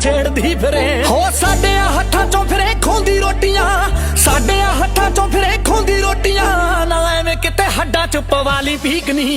छेड़दी फिरे हो साडे हत्थां चों फिरे खोंदी रोटियां, साडे हत्थां चों फिरे खोंदी रोटियां, ना एवें किते हड्डां च पवाली पीक नहीं।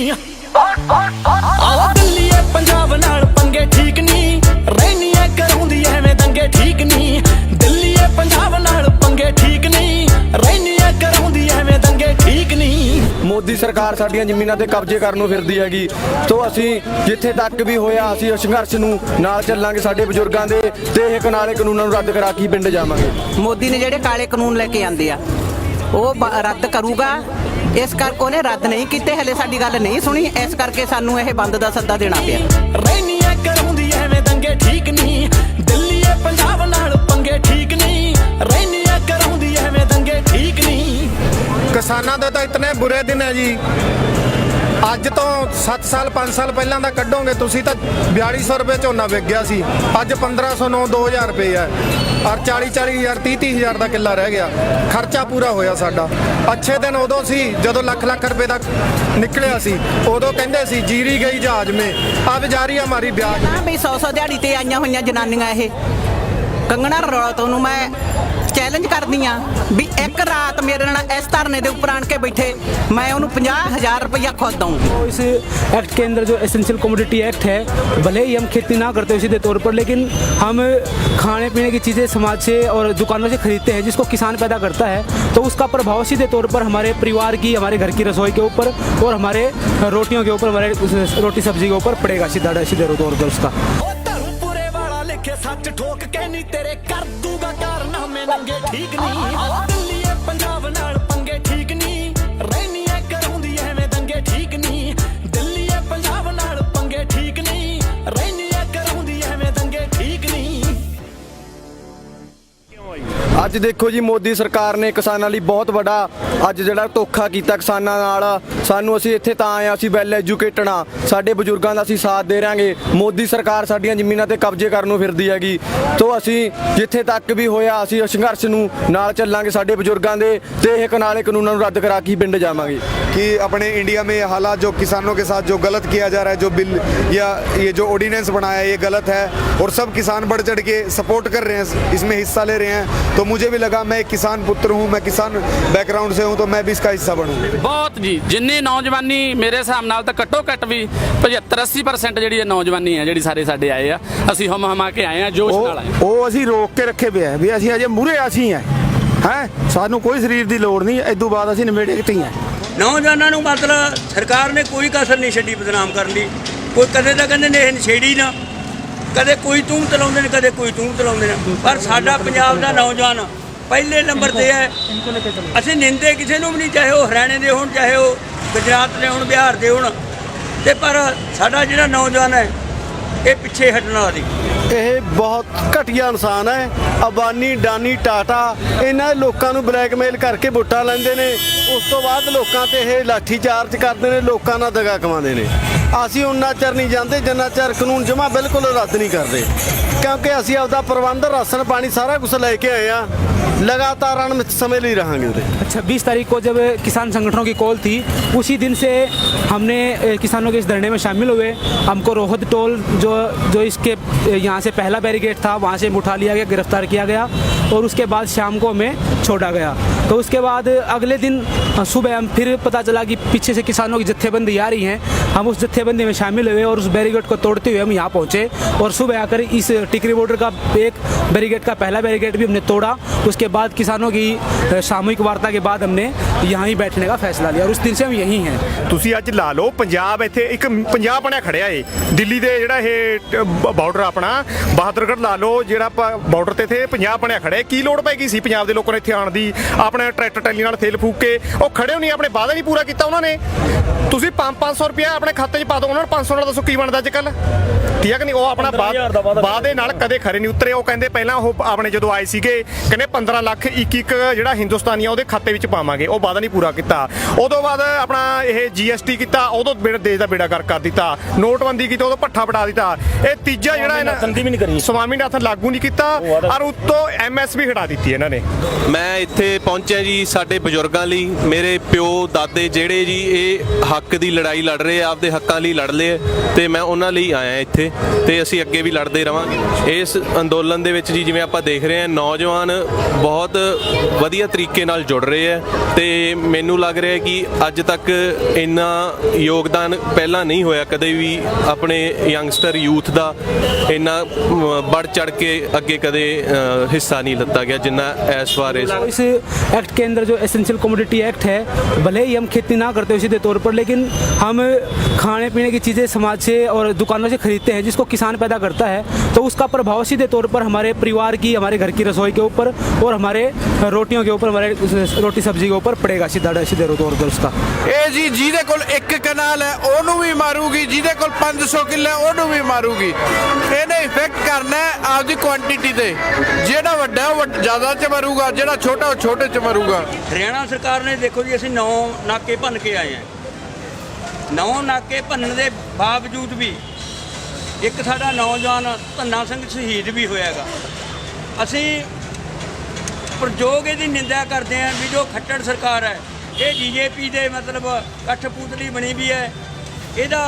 आओ दिल्लीए पंजाब नाल पंगे ठीक नहीं, रहनिए कराउंदी एवें दंगे ठीक नहीं। दिल्लीए पंजाब नाल पंगे ठीक नहीं, रहनिए कराउंदी एवें दंगे ठीक नहीं। ਮੋਦੀ ਸਰਕਾਰ ਸਾਡੀਆਂ ਜ਼ਮੀਨਾਂ ਤੇ ਕਬਜ਼ੇ ਕਰਨ ਨੂੰ ਫਿਰਦੀ ਹੈਗੀ, ਤੋਂ ਅਸੀਂ ਜਿੱਥੇ ਤੱਕ ਵੀ ਹੋਇਆ ਅਸੀਂ ਉਸ ਸੰਘਰਸ਼ ਨੂੰ ਨਾਲ ਚੱਲਾਂਗੇ। ਸਾਡੇ ਬਜ਼ੁਰਗਾਂ ਦੇ ਤੇ ਇਹ ਕਾਲੇ ਕਾਨੂੰਨਾਂ ਨੂੰ ਰੱਦ ਕਰਾ ਕੇ ਪਿੰਡ ਜਾਵਾਂਗੇ। ਮੋਦੀ ਨੇ ਜਿਹੜੇ ਕਾਲੇ ਕਾਨੂੰਨ ਲੈ ਕੇ ਆਂਦੇ ਆ ਉਹ ਰੱਦ ਕਰੂਗਾ, ਇਸ ਕਰਕੇ ਉਹਨੇ ਰੱਦ ਨਹੀਂ ਕੀਤੇ, ਹਲੇ ਸਾਡੀ ਗੱਲ ਨਹੀਂ ਸੁਣੀ, ਇਸ ਕਰਕੇ ਸਾਨੂੰ ਇਹ ਬੰਦ ਦਾ ਸੱਦਾ ਦੇਣਾ ਪਿਆ। ਰਹਿਨੀਆਂ ਕਰਾਉਂਦੀ ਐਵੇਂ ਦੰਗੇ ਠੀਕ ਨਹੀਂ, ਦਿੱਲੀ ਪੰਜਾਬ ਨਾਲ ਪੰਗੇ ਠੀਕ ਨਹੀਂ, ਰਹਿਨੀਆਂ ਕਰਾਉਂਦੀ ਐਵੇਂ ਦੰਗੇ ਠੀਕ ਨਹੀਂ। ਕਿਸਾਨਾਂ ਦੇ ਤਾਂ ਇਤਨੇ ਬੁਰੇ ਦਿਨ ਹੈ ਜੀ, ਅੱਜ ਤੋਂ 7 ਸਾਲ 5 ਸਾਲ ਪਹਿਲਾਂ ਦਾ ਕੱਢੋਗੇ ਤੁਸੀਂ ਤਾਂ 4200 ਰੁਪਏ ਝੋਨਾ ਵਿਕ ਗਿਆ ਸੀ, ਅੱਜ 1509 2000 ਰੁਪਏ ਹੈ, ਔਰ 40-40,000 30-30,000 ਦਾ ਕਿੱਲਾ ਰਹਿ ਗਿਆ। ਖਰਚਾ ਪੂਰਾ ਹੋਇਆ ਸਾਡਾ। ਅੱਛੇ ਦਿਨ ਉਦੋਂ ਸੀ ਜਦੋਂ ਲੱਖ ਰੁਪਏ ਦਾ ਨਿਕਲਿਆ ਸੀ, ਉਦੋਂ ਕਹਿੰਦੇ ਸੀ ਜੀਰੀ ਗਈ ਜਹਾਜ਼ ਮੇ, ਅਬ ਜਾਰੀ ਹਮਾਰੀ ਵਿਆਜ। ਨਾ ਬਈ 100 ਦਿਹਾੜੀ ਤੇ ਆਈਆਂ ਹੋਈਆਂ ਜਨਾਨੀਆਂ ਇਹ ਕੰਗਣਾ ਰਣੌਤ ਨੂੰ ਮੈਂ ਚੈਲੰਜ ਕਰਦੀ ਆ ਵੀ ਇੱਕ ਰਾਤ ਮੇਰੇ ਨਾਲ ਇਸ ਧਰਨੇ ਦੇ ਉੱਪਰ ਆਣ के बैठे मैं उन्हें 50,000 रुपया खुद दूंगी। इस एक्ट के अंदर जो एसेंशियल कमोडिटी एक्ट है, भले ही हम खेती ना करते सीधे तौर पर, लेकिन हम खाने पीने की चीज़ें समाज से और दुकानों से खरीदते हैं जिसको किसान पैदा करता है, तो उसका प्रभाव सीधे तौर पर हमारे परिवार की, हमारे घर की रसोई के ऊपर और हमारे रोटियों के ऊपर, हमारे रोटी सब्जी के ऊपर पड़ेगा सीधे तौर पर उसका। सच ठोक के नहीं तेरे कर दूंगा कारनामे नंगे ठीक नहीं। दिल्ली पंजाब नाल पंगे ठीक नहीं, रहनिए कराउंदी एवें दंगे ठीक नहीं। दिल्ली पंजाब नाल पंगे ठीक नहीं, रहनिए कराउंदी एवें दंगे ठीक नहीं। ਅੱਜ ਦੇਖੋ ਜੀ ਮੋਦੀ ਸਰਕਾਰ ਨੇ ਕਿਸਾਨਾਂ ਲਈ ਬਹੁਤ ਵੱਡਾ ਅੱਜ ਜਿਹੜਾ ਧੋਖਾ ਕੀਤਾ ਕਿਸਾਨਾਂ ਨਾਲ। ਸਾਨੂੰ ਅਸੀਂ ਇੱਥੇ ਤਾਂ ਆਏ, ਅਸੀਂ ਵੈਲ ਐਜੂਕੇਟਡ ਆ, ਸਾਡੇ ਬਜ਼ੁਰਗਾਂ ਦਾ ਅਸੀਂ ਸਾਥ ਦੇ ਰਾਂਗੇ। ਮੋਦੀ ਸਰਕਾਰ ਸਾਡੀਆਂ ਜ਼ਮੀਨਾਂ ਤੇ ਕਬਜ਼ੇ ਕਰਨ ਨੂੰ ਫਿਰਦੀ ਹੈਗੀ, ਤੋਂ ਅਸੀਂ ਜਿੱਥੇ ਤੱਕ ਵੀ ਹੋਇਆ ਅਸੀਂ ਉਸ ਸੰਘਰਸ਼ ਨੂੰ ਨਾਲ ਚੱਲਾਂਗੇ। ਸਾਡੇ ਬਜ਼ੁਰਗਾਂ ਦੇ ਤੇ ਇਹ ਕਾਲੇ ਕਾਨੂੰਨਾਂ ਨੂੰ ਰੱਦ ਕਰਾ ਕੇ ਪਿੰਡ ਜਾਵਾਂਗੇ। कि अपने इंडिया में हालात जो किसानों के साथ जो गलत किया जा रहा है, जो बिल या ये जो ऑर्डिनेंस बनाया है ये गलत है, और सब किसान बढ़ चढ़ के सपोर्ट कर रहे हैं, इसमें हिस्सा ले रहे हैं। तो मुझे भी लगा मैं एक किसान पुत्र हूँ, मैं किसान बैकग्राउंड से हूँ, तो मैं भी इसका हिस्सा बनूँ। बहुत जी जिन्नी नौजवानी मेरे हिसाब नाल तो घट्टो घट्ट भी 75-80% ਜਿਹੜੀ ਨੌਜਵਾਨੀ ਹੈ ਜਿਹੜੀ ਸਾਰੇ ਸਾਡੇ ਆਏ ਆ, ਅਸੀਂ ਹਮਾ ਕੇ ਆਏ ਆ, ਜੋਸ਼ ਨਾਲ ਆਏ। ਉਹ ਅਸੀਂ ਰੋਕ ਕੇ ਰੱਖੇ ਪਿਆ ਵੀ ਅਸੀਂ ਅਜੇ ਮੂਰੇ ਅਸੀਂ ਹੈ ਸਾਨੂੰ ਕੋਈ ਸਰੀਰ ਦੀ ਲੋੜ ਨਹੀਂ, ਇਦੋਂ ਬਾਅਦ ਅਸੀਂ ਨਵੇੜੇ ਕਿਤੇ ਹੈ। ਨੌਜਵਾਨਾਂ ਨੂੰ ਮਤਲਬ ਸਰਕਾਰ ਨੇ ਕੋਈ ਕਸਰ ਨਹੀਂ ਛੱਡੀ ਬਦਨਾਮ ਕਰਨ ਦੀ। ਕੋਈ ਕਦੇ ਤਾਂ ਕਹਿੰਦੇ ਨੇ ਇਹ ਨਸ਼ੇੜੀ ਨਾ, ਕਦੇ ਕੋਈ ਤੂੰ ਤਲਾਉਂਦੇ ਨੇ, ਕਦੇ ਕੋਈ ਤੂੰ ਤਲਾਉਂਦੇ ਨੇ, ਪਰ ਸਾਡਾ ਪੰਜਾਬ ਦਾ ਨੌਜਵਾਨ ਪਹਿਲੇ ਨੰਬਰ ਤੇ ਹੈ। ਅਸੀਂ ਨਿੰਦੇ ਕਿਸੇ ਨੂੰ ਵੀ ਨਹੀਂ, ਚਾਹੇ ਉਹ ਹਰਿਆਣੇ ਦੇ ਹੋਣ, ਚਾਹੇ ਉਹ ਗੁਜਰਾਤ ਦੇ ਹੋਣ, ਬਿਹਾਰ ਦੇ ਹੋਣ, ਤੇ ਪਰ ਸਾਡਾ ਜਿਹੜਾ ਨੌਜਵਾਨ ਹੈ ਇਹ ਪਿੱਛੇ ਹਟਣ ਵਾਲਾ ਨਹੀਂ। ਇਹ ਬਹੁਤ ਘਟੀਆ ਇਨਸਾਨ ਹੈ। ਅਬਾਨੀ, ਡਾਨੀ, ਟਾਟਾ ਇਹਨਾਂ ਲੋਕਾਂ ਨੂੰ ਬਲੈਕਮੇਲ ਕਰਕੇ ਵੋਟਾਂ ਲੈਂਦੇ ਨੇ, ਉਸ ਤੋਂ ਬਾਅਦ ਲੋਕਾਂ ਤੇ ਇਹ ਲਾਠੀ ਚਾਰਜ ਕਰਦੇ ਨੇ, ਲੋਕਾਂ ਨਾਲ ਦਗਾ ਕਮਾਉਂਦੇ ਨੇ। ਅਸੀਂ ਉਨਾ ਚਿਰ ਨਹੀਂ ਜਾਂਦੇ ਜਿੰਨਾ ਚਿਰ ਕਾਨੂੰਨ ਜਮਾ ਬਿਲਕੁਲ ਰੱਦ ਨਹੀਂ ਕਰਦੇ, ਕਿਉਂਕਿ ਅਸੀਂ ਆਪਦਾ ਪ੍ਰਬੰਧ ਰਾਸ਼ਨ ਪਾਣੀ ਸਾਰਾ ਕੁਝ ਲੈ ਕੇ ਆਏ ਆ, लगातार अनिश्चित समय ले रहेंगे। अच्छा, 20 तारीख को जब किसान संगठनों की कॉल थी, उसी दिन से हमने किसानों के इस धरने में शामिल हुए। हमको रोहद टोल जो इसके यहाँ से पहला बैरिकेड था वहाँ से उठा लिया गया, गिरफ्तार किया गया, और उसके बाद शाम को हमें छोड़ा गया। तो उसके बाद अगले दिन सुबह हम फिर पता चला कि पीछे से किसानों की जत्थेबंदी आ रही है। हम उस जत्थेबंदी में शामिल हुए और उस बैरिकेड को तोड़ते हुए हम यहाँ पहुँचे, और सुबह आकर इस टिकरी बॉर्डर का एक बैरिकेड का पहला बैरिकेड भी हमने तोड़ा। उसके बाद किसानों की सामूहिक वार्ता के बाद हमने यहाँ ही बैठने का फैसला लिया, और उस दिन से हम यहीं हैं। ਤੁਸੀਂ ਅੱਜ ਲਾ ਲਓ ਪੰਜਾਬ, ਇੱਥੇ ਇੱਕ ਪੰਜਾਬ ਬਣਿਆ ਖੜਿਆ ਏ ਦਿੱਲੀ ਦੇ ਜਿਹੜਾ ਇਹ ਬਾਰਡਰ ਆਪਣਾ ਬਹਾਦਰਗੜ੍ਹ ਲਾ ਲਓ, ਜਿਹੜਾ ਬਾਰਡਰ ਤੇ ਇੱਥੇ ਪੰਜਾਬ ਬਣਿਆ ਖੜਿਆ। ਕੀ ਲੋੜ ਪੈ ਗਈ ਸੀ ਪੰਜਾਬ ਦੇ ਲੋਕਾਂ ਨੂੰ ਇੱਥੇ ਆਉਣ ਦੀ? ਆਪਣੇ ਟਰੈਕਟਰ ਟੈਲੀ ਨਾਲ ਤੇਲ ਫੂਕ ਕੇ ਉਹ ਖੜੇ ਹੋ ਨਹੀਂ, ਆਪਣੇ ਵਾਅਦਾ ਨਹੀਂ ਪੂਰਾ ਕੀਤਾ ਉਹਨਾਂ ਨੇ। ਤੁਸੀਂ 500 ਰੁਪਇਆ ਆਪਣੇ ਖਾਤੇ 'ਚ ਪਾ ਦਿਓ, ਉਹਨਾਂ ਨੂੰ 500 ਨਾਲ ਦੱਸੋ ਕੀ ਬਣਦਾ ਅੱਜ ਕੱਲ੍ਹ, ਠੀਕ ਹੈ ਕਿ ਨਹੀਂ? ਉਹ ਆਪਣਾ ਵਾਅਦੇ ਨਾਲ ਕਦੇ ਖਰੇ ਨਹੀਂ ਉਤਰੇ। ਉਹ ਕਹਿੰਦੇ ਪਹਿਲਾਂ ਉਹ ਆਪਣੇ ਜਦੋਂ ਆਏ ਸੀਗੇ ਕਹਿੰਦੇ 15 ਲੱਖ ਇੱਕ ਜਿਹੜਾ ਹਿੰਦੁਸਤਾਨੀ ਆ ਉਹਦੇ ਖਾਤੇ ਵਿੱਚ ਪਾਵਾਂਗੇ, ਉਹ ਵਾਅਦਾ ਨਹੀਂ ਪੂਰਾ ਕੀਤਾ। ਉਦੋਂ ਬਾਅਦ ਆਪਣਾ ਇਹ GST ਕੀਤਾ, ਉਦੋਂ ਦੇਸ਼ ਦਾ ਬੇੜਾ ਕਰ ਦਿੱਤਾ। ਨੋਟਬੰਦੀ ਕੀਤੀ, ਉਦੋਂ ਭੱਠਾ ਪਟਾ ਦਿੱਤਾ। ਇਹ ਤੀਜਾ ਜਿਹੜਾ ਇਹਨਾਂ ਸਵਾਮੀਨਾਥਨ ਲਾਗੂ ਨਹੀਂ ਕੀਤਾ, ਔਰ ਉੱਤੋਂ MSP ਹਟਾ ਦਿੱਤੀ ਇਹਨਾਂ ਨੇ। ਮੈਂ ਇੱਥੇ ਪਹੁੰਚਿਆ ਜੀ ਸਾਡੇ ਬਜ਼ੁਰਗਾਂ ਲਈ। ਮੇਰੇ ਪਿਓ ਦਾਦੇ ਜਿਹੜੇ ਜੀ ਇਹ ਹੱਕ ਦੀ ਲੜਾਈ ਲੜ ਰਹੇ ਆ, ਆਪਦੇ ਹੱਕਾਂ ਲਈ ਲੜ ਲਏ, ਤੇ ਮੈਂ ਉਹਨਾਂ ਲਈ ਆਇਆ ਇੱਥੇ, ਤੇ ਅਸੀਂ ਅੱਗੇ ਵੀ ਲੜਦੇ ਰਵਾਂਗੇ। ਇਸ ਅੰਦੋਲਨ ਦੇ ਵਿੱਚ ਜੀ ਜਿਵੇਂ ਆਪਾਂ ਦੇਖ ਰਹੇ ਹਾਂ ਨੌਜਵਾਨ ਬਹੁਤ ਵਧੀਆ ਤਰੀਕੇ ਨਾਲ ਜੁੜ ਰਹੇ ਹੈ ਤੇ ਮੈਨੂੰ ਲੱਗ ਰਿਹਾ ਕਿ ਅੱਜ ਤੱਕ ਇੰਨਾ ਯੋਗਦਾਨ ਪਹਿਲਾਂ ਨਹੀਂ ਹੋਇਆ ਕਦੇ ਵੀ ਆਪਣੇ ਯੰਗਸਟਰ ਯੂਥ ਦਾ ਇੰਨਾ बढ़ चढ़ के अगे कदे हिस्सा नहीं लिता गया जिन्ना इस बार इस एक्ट के अंदर जो एसेंशियल कमोडिटी एक्ट है, भले ही हम खेती ना करते सीधे तौर पर, लेकिन हम खाने पीने की चीज़ें समाज से और दुकानों से खरीदते हैं जिसको किसान पैदा करता है, तो उसका प्रभाव सीधे तौर पर हमारे परिवार की, हमारे घर की रसोई के ऊपर और हमारे रोटियों के ऊपर, हमारे रोटी सब्जी के ऊपर पड़ेगा सीधे तौर पर उसका। ਇਹ ਜੀ ਜਿਹਦੇ ਕੋਲ ਇੱਕ ਕਨਾਲ ਹੈ ਉਹਨੂੰ ਵੀ ਮਾਰੂਗੀ, ਜਿਹਦੇ ਕੋਲ 500 ਕਿੱਲੇ ਉਹਨੂੰ ਵੀ ਮਾਰੂਗੀ। ਇਹਨੇ ਇਫੈਕਟ ਕਰਨਾ ਹੈ ਆਪਦੀ ਕੁਆਂਟੀਟੀ ਤੇ, ਜਿਹੜਾ ਵੱਡਾ ਉਹ ਜ਼ਿਆਦਾ ਚ ਮਰੂਗਾ, ਜਿਹੜਾ ਛੋਟਾ ਉਹ ਛੋਟੇ ਚ ਮਰੂਗਾ। ਹਰਿਆਣਾ ਸਰਕਾਰ ਨੇ ਦੇਖੋ ਜੀ ਅਸੀਂ 9 ਨਾਕੇ ਭੰਨ ਕੇ ਆਏ ਹਾਂ। 9 ਨਾਕੇ ਭੰਨਣ ਦੇ ਬਾਵਜੂਦ ਵੀ ਇੱਕ ਸਾਡਾ ਨੌਜਵਾਨ ਧੰਨਾ ਸਿੰਘ ਸ਼ਹੀਦ ਵੀ ਹੋਇਆਗਾ। ਅਸੀਂ ਪ੍ਰਯੋਗ ਇਹਦੀ ਨਿੰਦਾ ਕਰਦੇ ਹਾਂ ਵੀ ਜੋ ਖੱਟੜ ਸਰਕਾਰ ਹੈ ਇਹ ਬੀਜੇਪੀ ਦੇ ਮਤਲਬ ਕਠਪੁਤਲੀ ਬਣੀ ਵੀ ਹੈ। ਇਹਦਾ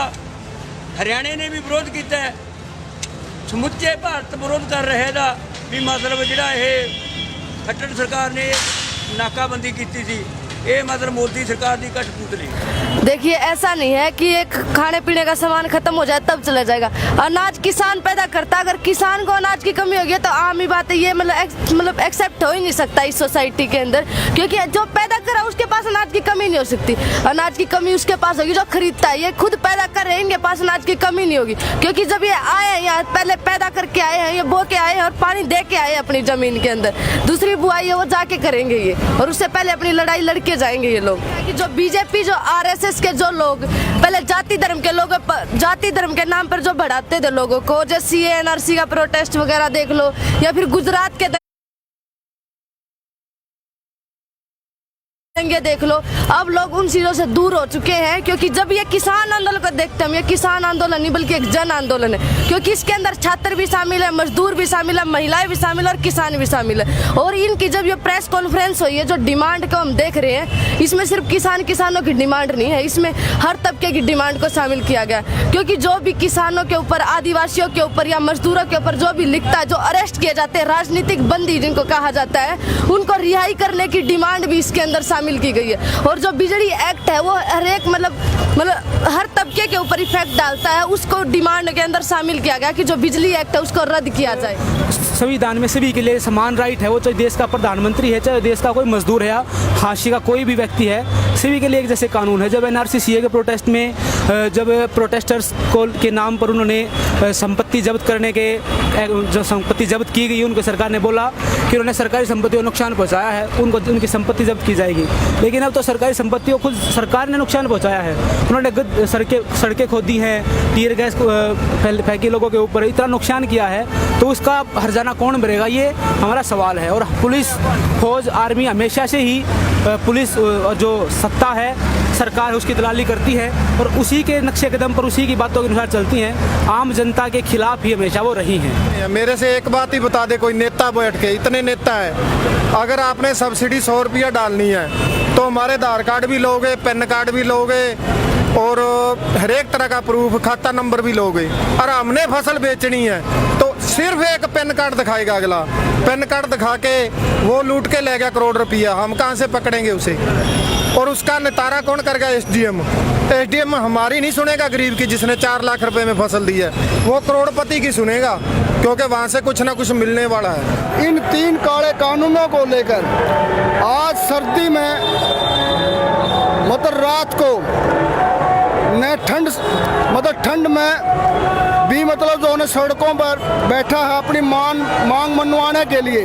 ਹਰਿਆਣੇ ਨੇ ਵੀ ਵਿਰੋਧ ਕੀਤਾ ਹੈ, ਸਮੁੱਚੇ ਭਾਰਤ ਵਿਰੋਧ ਕਰ ਰਿਹਾ ਇਹਦਾ ਵੀ ਮਤਲਬ ਜਿਹੜਾ ਇਹ ਖੱਟੜ ਸਰਕਾਰ ਨੇ ਨਾਕਾਬੰਦੀ ਕੀਤੀ ਸੀ ये मतलब मोदी सरकार की कठपुतली। देखिए ऐसा नहीं है कि एक खाने पीने का सामान खत्म हो जाए तब चला जाएगा। अनाज किसान पैदा करता, अगर किसान को अनाज की कमी होगी तो आम ही बात है, ये मतलब एक्सेप्ट हो ही नहीं सकता इस सोसाइटी के अंदर, क्योंकि जो पैदा करा उसके पास अनाज की कमी नहीं हो सकती। अनाज की कमी उसके पास होगी जो खरीदता है, ये खुद पैदा कर रहे हैं, इनके पास अनाज की कमी नहीं होगी, क्योंकि जब ये आए हैं यहाँ पहले पैदा करके आए हैं, ये बो के आए हैं और पानी दे के आए हैं अपनी जमीन के अंदर। दूसरी बुआई है वो जाके करेंगे ये, और उससे पहले अपनी लड़ाई लड़के जाएंगे ये लोग। कि जो बीजेपी, जो आरएसएस के जो लोग पहले जाति धर्म के लोग, जाति धर्म के नाम पर जो बढ़ाते थे लोगों को, जैसे एनआरसी का प्रोटेस्ट वगैरह देख लो, या फिर गुजरात के दंगे देख लो, अब लोग उन चीज़ों से दूर हो चुके हैं। क्योंकि जब ये किसान आंदोलन को देखते हैं, ये किसान आंदोलन नहीं बल्कि एक जन आंदोलन है, क्योंकि इसके अंदर छात्र भी शामिल है, मजदूर भी शामिल है, महिलाएं भी शामिल है और किसान भी शामिल है। और इनकी जब ये प्रेस कॉन्फ्रेंस हुई है, जो डिमांड को हम देख रहे हैं, इसमें सिर्फ किसानों की डिमांड नहीं है, इसमें हर तबके की डिमांड को शामिल किया गया। क्योंकि जो भी किसानों के ऊपर, आदिवासियों के ऊपर या मजदूरों के ऊपर जो भी लिखता है, जो अरेस्ट किए जाते हैं, राजनीतिक बंदी जिनको कहा जाता है, उनको रिहाई करने की डिमांड भी इसके अंदर शामिल की गई है। और जो बिजली एक्ट है वो हर एक मतलब हर तबके के ऊपर इफेक्ट डालता है, उसको डिमांड के अंदर शामिल किया गया कि जो बिजली एक्ट है उसको रद्द किया जाए। संविधान में सभी के लिए समान राइट है, वो चाहे देश का प्रधानमंत्री है, चाहे देश का कोई मजदूर है या हाशिए का कोई भी व्यक्ति है, सभी के लिए एक जैसे कानून है। जब एनआरसी सीए के प्रोटेस्ट में जब प्रोटेस्टर्स को के नाम पर उन्होंने संपत्ति जब्त करने के, जो संपत्ति जब्त की गई, उनको सरकार ने बोला कि उन्होंने सरकारी संपत्ति को नुकसान पहुंचाया है, उनको उनकी संपत्ति जब्त की जाएगी। लेकिन अब तो सरकारी संपत्ति को खुद सरकार ने नुकसान पहुंचाया है। उन्होंने सड़कें खोदी हैं, टीयर गैस फेंकी लोगों के ऊपर, इतना नुकसान किया है, तो उसका हर्जाना कौन भरेगा, ये हमारा सवाल है। और पुलिस, फौज, आर्मी हमेशा से ही पुलिस जो सत्ता है, सरकार है, उसकी दलाली करती है और उसी के नक्शे कदम पर, उसी की बातों के अनुसार चलती हैं। आम जनता के खिलाफ ही हमेशा वो रही हैं। मेरे से एक बात ही बता दे, कोई नेता बैठ के, इतने नेता है, अगर आपने सब्सिडी 100 रुपया डालनी है तो हमारे आधार कार्ड भी लोगे, पैन कार्ड भी लोगे और हर एक तरह का प्रूफ, खाता नंबर भी लोगे। और हमने फसल बेचनी है तो सिर्फ एक पैन कार्ड दिखाएगा अगला, पैन कार्ड दिखा के वो लूट के ले गया करोड़ रुपया, हम कहाँ से पकड़ेंगे उसे? और उसका नितारा कौन करेगा? एसडीएम हमारी नहीं सुनेगा गरीब की, जिसने 4 लाख रुपए में फसल दी है, वो करोड़पति की सुनेगा, क्योंकि वहाँ से कुछ ना कुछ मिलने वाला है। इन 3 काले कानूनों को लेकर आज सर्दी में मतलब रात को न ठंड में भी मतलब जो है सड़कों पर बैठा है अपनी मांग मनवाने के लिए,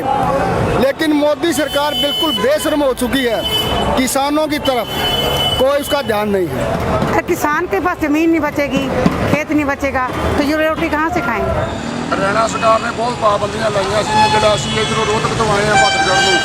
लेकिन मोदी सरकार बिल्कुल बेशर्म हो चुकी है, किसानों की तरफ कोई उसका ध्यान नहीं है। किसान के पास जमीन नहीं बचेगी, खेत नहीं बचेगा तो ये रोटी कहाँ से खाएंगे? हरियाणा सरकार ने बहुत पाबंदियां लाइया सी, ਜਿਹੜਾ ਅਸੀਂ ਇੱਧਰੋਂ ਰੋਹਤਕ ਤੋਂ ਆਏ ਆ ਭਾਦਰਗੜ੍ਹ ਨੂੰ,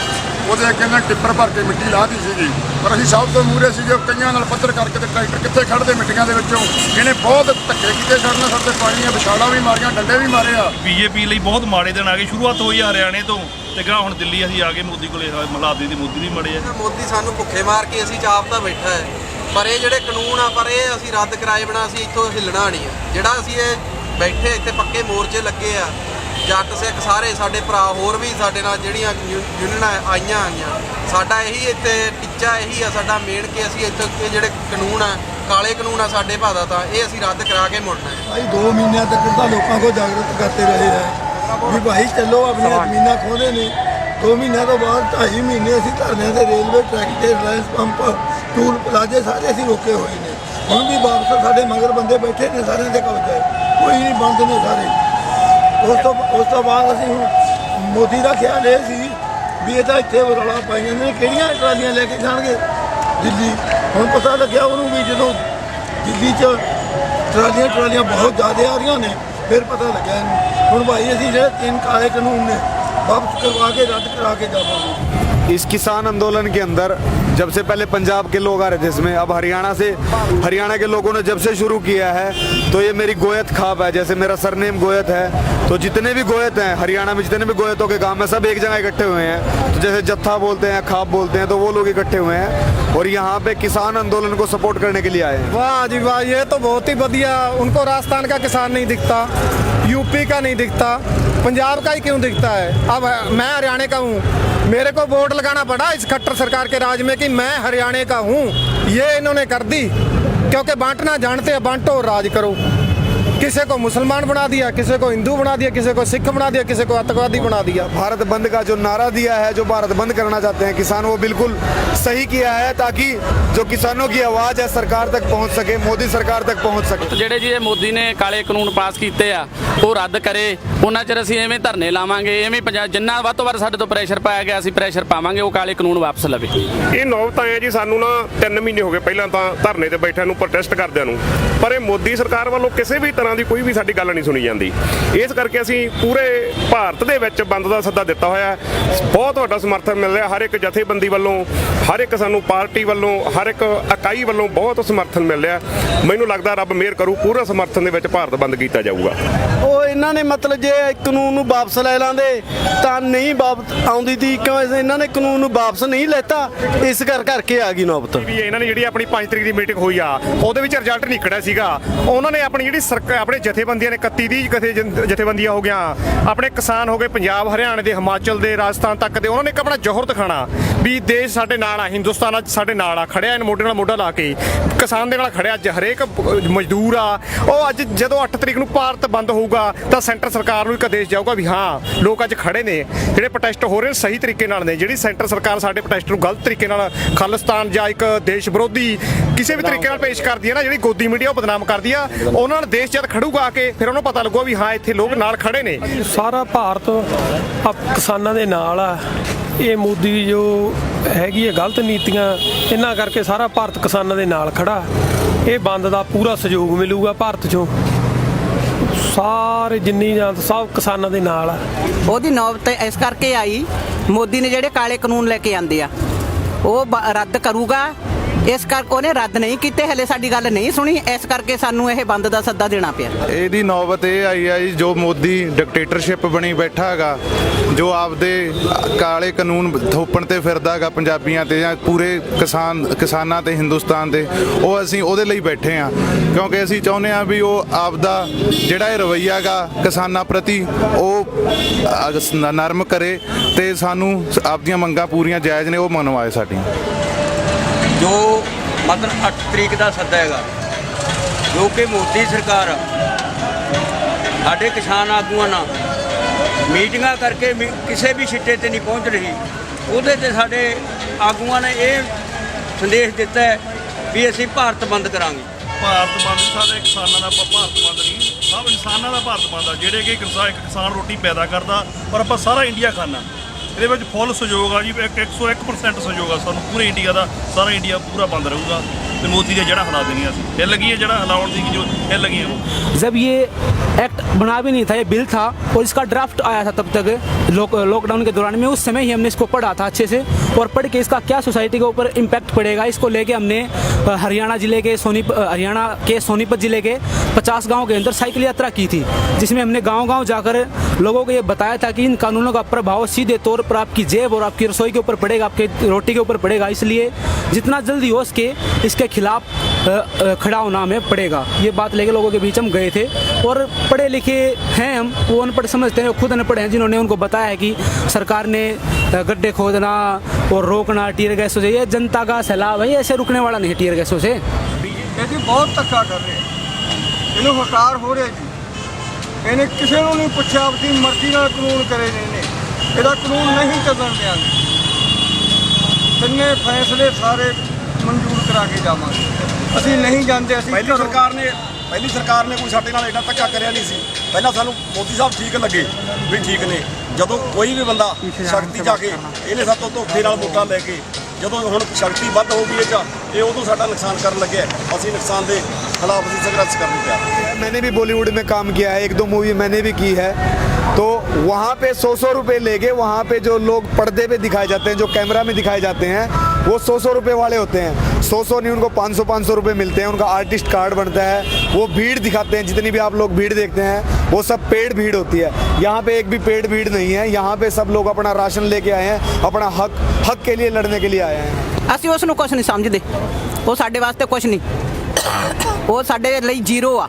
ਉਹਦੇ ਕਹਿੰਦੇ ਟਿੱਪਰ ਭਰ ਕੇ ਮਿੱਟੀ ਲਾਹਦੀ ਸੀਗੀ, ਪਰ ਅਸੀਂ ਸਭ ਤੋਂ ਮੂਹਰੇ ਸੀਗੇ, ਕਈਆਂ ਨਾਲ ਪੱਧਰ ਕਰਕੇ ਤੇ ਟਰੈਕਟਰ ਕਿੱਥੇ ਖੜਦੇ ਮਿੱਟੀਆਂ ਦੇ ਵਿੱਚੋਂ। ਇਹਨੇ ਬਹੁਤ ਧੱਕੇ ਕੀਤੇ ਸਾਡੇ ਨਾਲ, ਸਾਡੇ ਪਾਣੀ ਦੀਆਂ ਵਿਛਾੜਾਂ ਵੀ ਮਾਰੀਆਂ, ਡੰਡੇ ਵੀ ਮਾਰੇ ਆ। ਬੀਜੇਪੀ ਲਈ ਬਹੁਤ ਮਾੜੇ ਦਿਨ ਆ ਗਏ, ਸ਼ੁਰੂਆਤ ਹੋਈ ਆ ਹਰਿਆਣੇ ਤੋਂ ਤੇ ਗਾਂ ਹੁਣ ਦਿੱਲੀ ਅਸੀਂ ਆ ਗਏ ਮੋਦੀ ਕੋਲੇ, ਮਲਾਦੀ ਦੀ ਮੋਦੀ ਵੀ ਮੜੇ ਆ। ਮੋਦੀ ਸਾਨੂੰ ਭੁੱਖੇ ਮਾਰ ਕੇ ਅਸੀਂ ਚਾਪ ਤਾਂ ਬੈਠਾ ਹੈ, ਪਰ ਇਹ ਜਿਹੜੇ ਕਾਨੂੰਨ ਆ ਪਰ ਇਹ ਅਸੀਂ ਰੱਦ ਕਰਾਏ ਬਿਨਾਂ ਅਸੀਂ ਇੱਥੋਂ ਹਿੱਲਣਾ ਨਹੀਂ ਆ। ਜਿਹੜਾ ਅਸੀਂ ਇਹ ਬੈਠੇ ਇੱਥੇ ਪੱਕੇ ਮੋਰਚੇ ਲੱਗੇ ਆ, ਜੱਟ ਸਿੱਖ ਸਾਰੇ ਸਾਡੇ ਭਰਾ ਹੋਰ ਵੀ ਸਾਡੇ ਨਾਲ ਜਿਹੜੀਆਂ ਯੂਨੀਅਨਾਂ ਆਈਆਂ ਸਾਡਾ ਇਹੀ ਇੱਥੇ ਟੀਚਾ ਇਹੀ ਆ ਸਾਡਾ ਮੇਨ ਕਿ ਅਸੀਂ ਇੱਥੇ ਇਹ ਜਿਹੜੇ ਕਾਨੂੰਨ ਆ ਕਾਲੇ ਕਾਨੂੰਨ ਆ ਸਾਡੇ ਭਾਦਾ ਤਾਂ ਇਹ ਅਸੀਂ ਰੱਦ ਕਰਾ ਕੇ ਮੁੜਨਾ ਹੈ। भाई 2 महीने तक तो लोगों को जागृत करते रहे हैं भी भाई चलो अपनी जमीन खोने ने 2 महीने तो बाद 2.5 महीने असी धरने से रेलवे ट्रैक से रिलायंस पंप टूल प्लाजे सारे असी रोके हुए हैं हम भी वापस साढ़े मगर बंदे बैठे ने सारे के कब्जे कोई नहीं बंद ने सारे उस तो बाद असी हुण मोदी का ख्याल ये सी भी ये इतने रौला पाई जाने किहड़ियां ट्रालियां लैके जाणगे दिल्ली हुण पता लग्या उन्होंने भी जो दिल्ली च ट्रालियां बहुत ज़्यादा आ रही ने फिर पता लग्या हुण भाई असी जो 3 काले कानून ने वापस करवा के रद्द करा के जावांगे। इस किसान आंदोलन के अंदर जब से पहले पंजाब के लोग आ रहे थे इसमें, अब हरियाणा के लोगों ने जब से शुरू किया है तो ये मेरी गोयत खाप है। जैसे मेरा सरनेम गोयत है तो जितने भी गोयत हैं हरियाणा में, जितने भी गोयतों के गांव में सब एक जगह इकट्ठे हुए हैं। तो जैसे जत्था बोलते हैं, खाप बोलते हैं, तो वो लोग इकट्ठे हुए हैं और यहाँ पे किसान आंदोलन को सपोर्ट करने के लिए आए हैं। वाह जी वाह, ये तो बहुत ही बढ़िया। उनको राजस्थान का किसान नहीं दिखता, यूपी का नहीं दिखता, पंजाब का ही क्यों दिखता है? अब मैं हरियाणा का हूँ, मेरे को वोट लगाना पड़ा इस खट्टर सरकार के राज में कि मैं हरियाणा का हूँ। ये इन्होंने कर दी क्योंकि बांटना जानते हैं, बांटो और राज करो। किसी को मुसलमान बना दिया, किसी को हिंदू बना दिया, किसी को सिख बना दिया, किसी को आतंकवादी बना दिया। भारत बंद का जो नारा दिया है, जो भारत बंद करना चाहते हैं किसान, वो बिल्कुल सही किया है ताकि जो किसानों की आवाज़ है सरकार तक पहुंच सके, मोदी सरकार तक पहुंच सके। ਜਿਹੜੇ ਜੀ ਇਹ ਮੋਦੀ ਨੇ ਕਾਲੇ ਕਾਨੂੰਨ ਪਾਸ ਕੀਤੇ ਆ ਉਹ ਰੱਦ ਕਰੇ, ਉਹਨਾਂ ਚਿਰ ਅਸੀਂ ਐਵੇਂ ਧਰਨੇ ਲਾਵਾਂਗੇ, ਐਵੇਂ ਪੰਜਾਬ ਜਿੰਨਾ ਵੱਧ ਤੋਂ ਵੱਧ ਸਾਡੇ ਤੋਂ ਪ੍ਰੈਸ਼ਰ ਪਾਇਆ ਗਿਆ ਅਸੀਂ ਪ੍ਰੈਸ਼ਰ ਪਾਵਾਂਗੇ ਉਹ ਕਾਲੇ ਕਾਨੂੰਨ ਵਾਪਸ ਲਵੇ। ਇਹ ਨੌਬਤ ਆਏ ਜੀ ਸਾਨੂੰ ਨਾ 3 ਮਹੀਨੇ ਹੋ ਗਏ ਪਹਿਲਾਂ ਤਾਂ ਧਰਨੇ ਤੇ ਬੈਠਿਆਂ ਨੂੰ, ਪ੍ਰੋਟੈਸਟ ਕਰਦਿਆਂ ਨੂੰ, ਪਰ ਇਹ ਮੋਦੀ ਸਰਕਾਰ ਵੱਲੋਂ ਕਿਸੇ ਵੀ ਤਰ੍ਹਾਂ ਦੀ ਕੋਈ ਵੀ ਸਾਡੀ ਗੱਲ ਨਹੀਂ ਸੁਣੀ ਜਾਂਦੀ। ਇਸ ਕਰਕੇ ਅਸੀਂ ਪੂਰੇ ਭਾਰਤ ਦੇ ਵਿੱਚ ਬੰਦ ਦਾ ਸੱਦਾ ਦਿੱਤਾ ਹੋਇਆ, ਬਹੁਤ ਵੱਡਾ ਸਮਰਥਨ ਮਿਲ ਰਿਹਾ ਹਰ ਇੱਕ ਜਥੇਬੰਦੀ ਵੱਲੋਂ, ਹਰ ਇੱਕ ਸਾਨੂੰ ਪਾਰਟੀ ਵੱਲੋਂ, ਹਰ ਇੱਕ ਇਕਾਈ ਵੱਲੋਂ ਬਹੁਤ ਸਮਰਥਨ ਮਿਲ ਰਿਹਾ। ਮੈਨੂੰ ਲੱਗਦਾ ਰੱਬ ਮਿਹਰ ਕਰੂ, ਪੂਰਾ ਸਮਰਥਨ ਦੇ ਵਿੱਚ ਭਾਰਤ ਬੰਦ ਕੀਤਾ ਜਾਊਗਾ। ਉਹ ਇਹਨਾਂ ਨੇ ਮਤਲਬ ਜੇ ਕਾਨੂੰਨ ਨੂੰ ਵਾਪਸ ਲੈ ਲਾਂਦੇ ਤਾਂ ਨਹੀਂ ਵਾਪਸ ਆਉਂਦੀ ਤੀ, ਕਿਉਂ ਇਹਨਾਂ ਨੇ ਕਾਨੂੰਨ ਨੂੰ ਵਾਪਸ ਨਹੀਂ ਲੈਤਾ, ਇਸ ਕਰਕੇ ਆ ਗਈ ਨੌਬਤ। ਵੀ ਇਹਨਾਂ ਨੇ ਜਿਹੜੀ ਆਪਣੀ 5 ਤਰੀਕ ਦੀ ਮੀਟਿੰਗ ਹੋਈ ਆ ਉਹਦੇ ਵਿੱਚ ਰਿਜ਼ਲਟ ਨਹੀਂ ਨਿਕਲਿਆ ਸੀਗਾ। ਉਹਨਾਂ ਨੇ ਆਪਣੀ ਜਿਹੜੀ ਸਰਕਾਰ, ਆਪਣੇ ਜਥੇਬੰਦੀਆਂ ਨੇ 31 ਜਥੇਬੰਦੀਆਂ ਹੋ ਗਿਆ, ਆਪਣੇ ਕਿਸਾਨ ਹੋ ਗਏ ਪੰਜਾਬ ਹਰਿਆਣੇ ਦੇ, ਹਿਮਾਚਲ ਦੇ, ਰਾਜਸਥਾਨ ਤੱਕ ਦੇ, ਉਹਨਾਂ ਨੇ ਇੱਕ ਆਪਣਾ ਜੋਹਰ ਦਿਖਾਣਾ ਵੀ ਦੇਸ਼ ਸਾਡੇ ਨਾਲ ਆ, ਹਿੰਦੁਸਤਾਨ ਸਾਡੇ ਨਾਲ ਆ, ਖੜਿਆ ਮੋਢੇ ਨਾਲ ਮੋਢਾ ਲਾ ਕੇ ਕਿਸਾਨ ਦੇ ਨਾਲ ਖੜਿਆ। ਅੱਜ ਹਰੇਕ ਮਜ਼ਦੂਰ ਆ ਉਹ ਅੱਜ ਜਦੋਂ 8 ਤਰੀਕ ਨੂੰ ਭਾਰਤ ਬੰਦ ਹੋਊਗਾ ਤਾਂ ਸੈਂਟਰ ਸਰਕਾਰ ਨੂੰ ਇੱਕ ਆਦੇਸ਼ ਜਾਊਗਾ ਵੀ ਹਾਂ ਲੋਕ ਅੱਜ ਖੜੇ ਨੇ, ਜਿਹੜੇ ਪ੍ਰੋਟੈਸਟ ਹੋ ਰਹੇ ਨੇ ਸਹੀ ਤਰੀਕੇ ਨਾਲ ਨੇ। ਜਿਹੜੀ ਸੈਂਟਰ ਸਰਕਾਰ ਸਾਡੇ ਪ੍ਰੋਟੈਸਟ ਨੂੰ ਗਲਤ ਤਰੀਕੇ ਨਾਲ ਖਾਲਿਸਤਾਨ ਜਾਂ ਇੱਕ ਦੇਸ਼ ਵਿਰੋਧੀ ਕਿਸੇ ਵੀ ਤਰੀਕੇ ਨਾਲ ਪੇਸ਼ ਕਰਦੀ ਹੈ ਨਾ, ਜਿਹੜੀ ਗੋਦੀ ਮੀਡੀਆ ਉਹ ਬਦਨਾਮ ਕਰਦੀ ਆ, ਉਹਨਾਂ ਨਾਲ ਦੇਸ਼ ਜਦ ਖੜੂਗਾ ਆ ਕੇ ਫਿਰ ਉਹਨੂੰ ਪਤਾ ਲੱਗੂਗਾ ਵੀ ਹਾਂ ਇੱਥੇ ਲੋਕ ਨਾਲ ਖੜੇ ਨੇ। ਸਾਰਾ ਭਾਰਤ ਕਿਸਾਨਾਂ ਦੇ ਨਾਲ ਆ। ਇਹ ਮੋਦੀ ਜੋ ਹੈਗੀ ਹੈ ਗਲਤ ਨੀਤੀਆਂ, ਇਹਨਾਂ ਕਰਕੇ ਸਾਰਾ ਭਾਰਤ ਕਿਸਾਨਾਂ ਦੇ ਨਾਲ ਖੜਾ। ਇਹ ਬੰਦ ਦਾ ਪੂਰਾ ਸਹਿਯੋਗ ਮਿਲੂਗਾ ਭਾਰਤ 'ਚੋਂ, ਸਾਰੇ ਜਿੰਨੀ ਜਾਂ ਸਭ ਕਿਸਾਨਾਂ ਦੇ ਨਾਲ ਆ। ਉਹਦੀ ਨੌਬਤ ਇਸ ਕਰਕੇ ਆਈ, ਮੋਦੀ ਨੇ ਜਿਹੜੇ ਕਾਲੇ ਕਾਨੂੰਨ ਲੈ ਕੇ ਆਂਦੇ ਆ ਉਹ ਰੱਦ ਕਰੂਗਾ, ਇਸ ਕਰਕੇ ਉਹਨੇ ਰੱਦ ਨਹੀਂ ਕੀਤੇ, ਹਲੇ ਸਾਡੀ ਗੱਲ ਨਹੀਂ ਸੁਣੀ, ਇਸ ਕਰਕੇ ਸਾਨੂੰ ਇਹ ਬੰਦ ਦਾ ਸੱਦਾ ਦੇਣਾ ਪਿਆ। ਇਹਦੀ ਨੌਬਤ ਇਹ ਆਈ ਆ ਜੀ ਜੋ ਮੋਦੀ ਡਿਕਟੇਟਰਸ਼ਿਪ ਬਣੀ ਬੈਠਾ ਹੈਗਾ, ਜੋ ਆਪਦੇ ਕਾਲੇ ਕਾਨੂੰਨ ਥੋਪਣ ਤੇ ਫਿਰਦਾ ਹੈਗਾ ਪੰਜਾਬੀਆਂ ਤੇ ਜਾਂ ਪੂਰੇ ਕਿਸਾਨਾਂ ਤੇ ਹਿੰਦੁਸਤਾਨ ਦੇ, ਉਹ ਅਸੀਂ ਉਹਦੇ ਲਈ ਬੈਠੇ ਆ ਕਿਉਂਕਿ ਅਸੀਂ ਚਾਹੁੰਦੇ ਆ ਵੀ ਉਹ ਆਪਦਾ ਜਿਹੜਾ ਇਹ ਰਵੱਈਆ ਹੈਗਾ ਕਿਸਾਨਾਂ ਪ੍ਰਤੀ ਉਹ ਨਰਮ ਕਰੇ ਤੇ ਸਾਨੂੰ ਆਪਦੀਆਂ ਮੰਗਾਂ ਪੂਰੀਆਂ ਜਾਇਜ਼ ਨੇ ਉਹ ਮਨਵਾਏ ਸਾਡੀਆਂ। ਜੋ ਮਤਲਬ 8 ਤਰੀਕ ਦਾ ਸੱਦਾ ਹੈਗਾ, ਜੋ ਕਿ ਮੋਦੀ ਸਰਕਾਰ ਸਾਡੇ ਕਿਸਾਨ ਆਗੂਆਂ ਨਾਲ ਮੀਟਿੰਗਾਂ ਕਰਕੇ ਕਿਸੇ ਵੀ ਸਿੱਟੇ ਤੇ ਨਹੀਂ ਪਹੁੰਚ ਰਹੀ, ਉਹਦੇ ਤੇ ਸਾਡੇ ਆਗੂਆਂ ਨੇ ਇਹ ਸੰਦੇਸ਼ ਦਿੱਤਾ ਹੈ ਵੀ ਅਸੀਂ ਭਾਰਤ ਬੰਦ ਕਰਾਂਗੇ। ਭਾਰਤ ਬੰਦ ਸਾਡੇ ਕਿਸਾਨਾਂ ਦਾ ਭਾਰਤ ਬੰਦ ਨਹੀਂ, ਸਭ ਇਨਸਾਨਾਂ ਦਾ ਭਾਰਤ ਬੰਦ ਆ, ਜਿਹੜੇ ਕਿ ਕਿਸਾਨ ਰੋਟੀ ਪੈਦਾ ਕਰਦਾ ਔਰ ਆਪਾਂ ਸਾਰਾ ਇੰਡੀਆ ਖਾਂਦਾ। ਇਹਦੇ ਵਿੱਚ ਫੁੱਲ ਸਹਿਯੋਗ ਆ ਜੀ, 101% ਸਹਿਯੋਗ ਆ ਸਾਨੂੰ ਪੂਰੇ ਇੰਡੀਆ ਦਾ, ਸਾਰਾ ਇੰਡੀਆ ਪੂਰਾ ਬੰਦ ਰਹੂਗਾ ਤੇ ਮੋਦੀ ਦੀਆਂ ਜੜ੍ਹਾਂ ਹਿਲਾ ਦੇਣੀਆਂ ਸੀ। ਹਿੱਲ ਲੱਗੀ ਹੈ ਜਿਹੜਾ ਹਿਲਾਉਣ ਦੀ ਜੋ ਹਿੱਲ ਲੱਗੀਆਂ ਉਹ। जब ये एक्ट बना भी नहीं था, ये बिल था और इसका ड्राफ्ट आया था तब तक लॉकडाउन के दौरान में, उस समय ही हमने इसको पढ़ा था अच्छे से और पढ़ के इसका क्या सोसाइटी के ऊपर इम्पैक्ट पड़ेगा इसको लेके हमने हरियाणा के सोनीपत ज़िले के 50 गाँव के अंदर साइकिल यात्रा की थी, जिसमें हमने गाँव जाकर लोगों को ये बताया था कि इन कानूनों का प्रभाव सीधे तौर पर आपकी जेब और आपकी रसोई के ऊपर पड़ेगा, आपकी रोटी के ऊपर पड़ेगा। इसलिए जितना जल्दी हो सके इसके उसके खिलाफ खड़ा होना हमें पड़ेगा। ये बात लेके लोगों के बीच हम गए थे और पढ़े लिखे हैं हम, वो अनपढ़ समझते हैं, खुद अनपढ़ हैं, जिन्होंने उनको बताया है कि सरकार ने गड्ढे खोदना और रोकना टीयर गैसों से, ये जनता का सैलाब है, ऐसे रुकने वाला नहीं टीयर गैसों से। ਇਹਦੀ ਬਹੁਤ ਧੱਕਾ ਕਰ ਰਹੇ ਇਹਨੂੰ ਹਕਾਰ ਹੋ ਰਿਹਾ ਜੀ। ਇਹਨੇ ਕਿਸੇ ਨੂੰ ਨਹੀਂ ਪੁੱਛਿਆ, ਆਪਣੀ ਮਰਜ਼ੀ ਨਾਲ ਕਾਨੂੰਨ ਕਰੇ ਨੇ ਇਹਨੇ। ਇਹਦਾ ਕਾਨੂੰਨ ਨਹੀਂ ਚੱਲਣ ਦਿਆਂਗੇ। ਤਿੰਨੇ ਫੈਸਲੇ ਸਾਰੇ ਮਨਜ਼ੂਰ ਕਰਾ ਕੇ ਜਾਵਾਂਗੇ। ਅਸੀਂ ਨਹੀਂ ਜਾਂਦੇ। ਅਸੀਂ ਪਹਿਲੀ ਸਰਕਾਰ ਨੇ ਕੋਈ ਸਾਡੇ ਨਾਲ ਇੰਨਾ ਧੱਕਾ ਕਰਿਆ ਨਹੀਂ ਸੀ। ਪਹਿਲਾਂ ਸਾਨੂੰ ਮੋਦੀ ਸਾਹਿਬ ਠੀਕ ਲੱਗੇ ਵੀ ਠੀਕ ਨੇ, ਜਦੋਂ ਕੋਈ ਵੀ ਬੰਦਾ ਸ਼ਕਤੀ ਜਾ ਕੇ ਇਹਨੇ ਸਾਤੋਂ ਧੋਖੇ ਨਾਲ ਵੋਟਾਂ ਲੈ ਕੇ, ਜਦੋਂ ਹੁਣ ਸ਼ਕਤੀ ਵੱਧ ਹੋ ਗਈ ਇਹ ਉਦੋਂ ਸਾਡਾ ਨੁਕਸਾਨ ਕਰਨ ਲੱਗਿਆ। ਅਸੀਂ ਨੁਕਸਾਨ ਦੇ खिलाफ ਅਸੀਂ संघर्ष करने पे आए। मैंने भी बॉलीवुड में काम किया है, 1-2 मूवी मैंने भी की है, तो वहाँ पे 100-100 रुपये लेके वहाँ पे जो लोग पर्दे पे दिखाए जाते हैं, जो कैमरा में दिखाए जाते हैं, वो 100-100 रुपये वाले होते हैं। 100-100 नहीं, उनको 500-500 रुपये मिलते हैं। उनका आर्टिस्ट कार्ड बनता है, वो भीड़ दिखाते हैं। जितनी भी आप लोग भीड़ देखते हैं वो सब पेड भीड़ होती है। यहाँ पे एक भी पेड भीड़ नहीं है। यहाँ पे सब लोग अपना राशन लेके आए हैं, अपना हक के लिए लड़ने के लिए आए हैं। ਅਸੀਂ ਉਸ ਨੂੰ ਕੁਛ ਨਹੀਂ ਸਮਝਦੇ, ਉਹ ਸਾਡੇ ਵਾਸਤੇ ਕੁਛ ਨਹੀਂ, ਉਹ ਸਾਡੇ ਲਈ ਜ਼ੀਰੋ ਆ।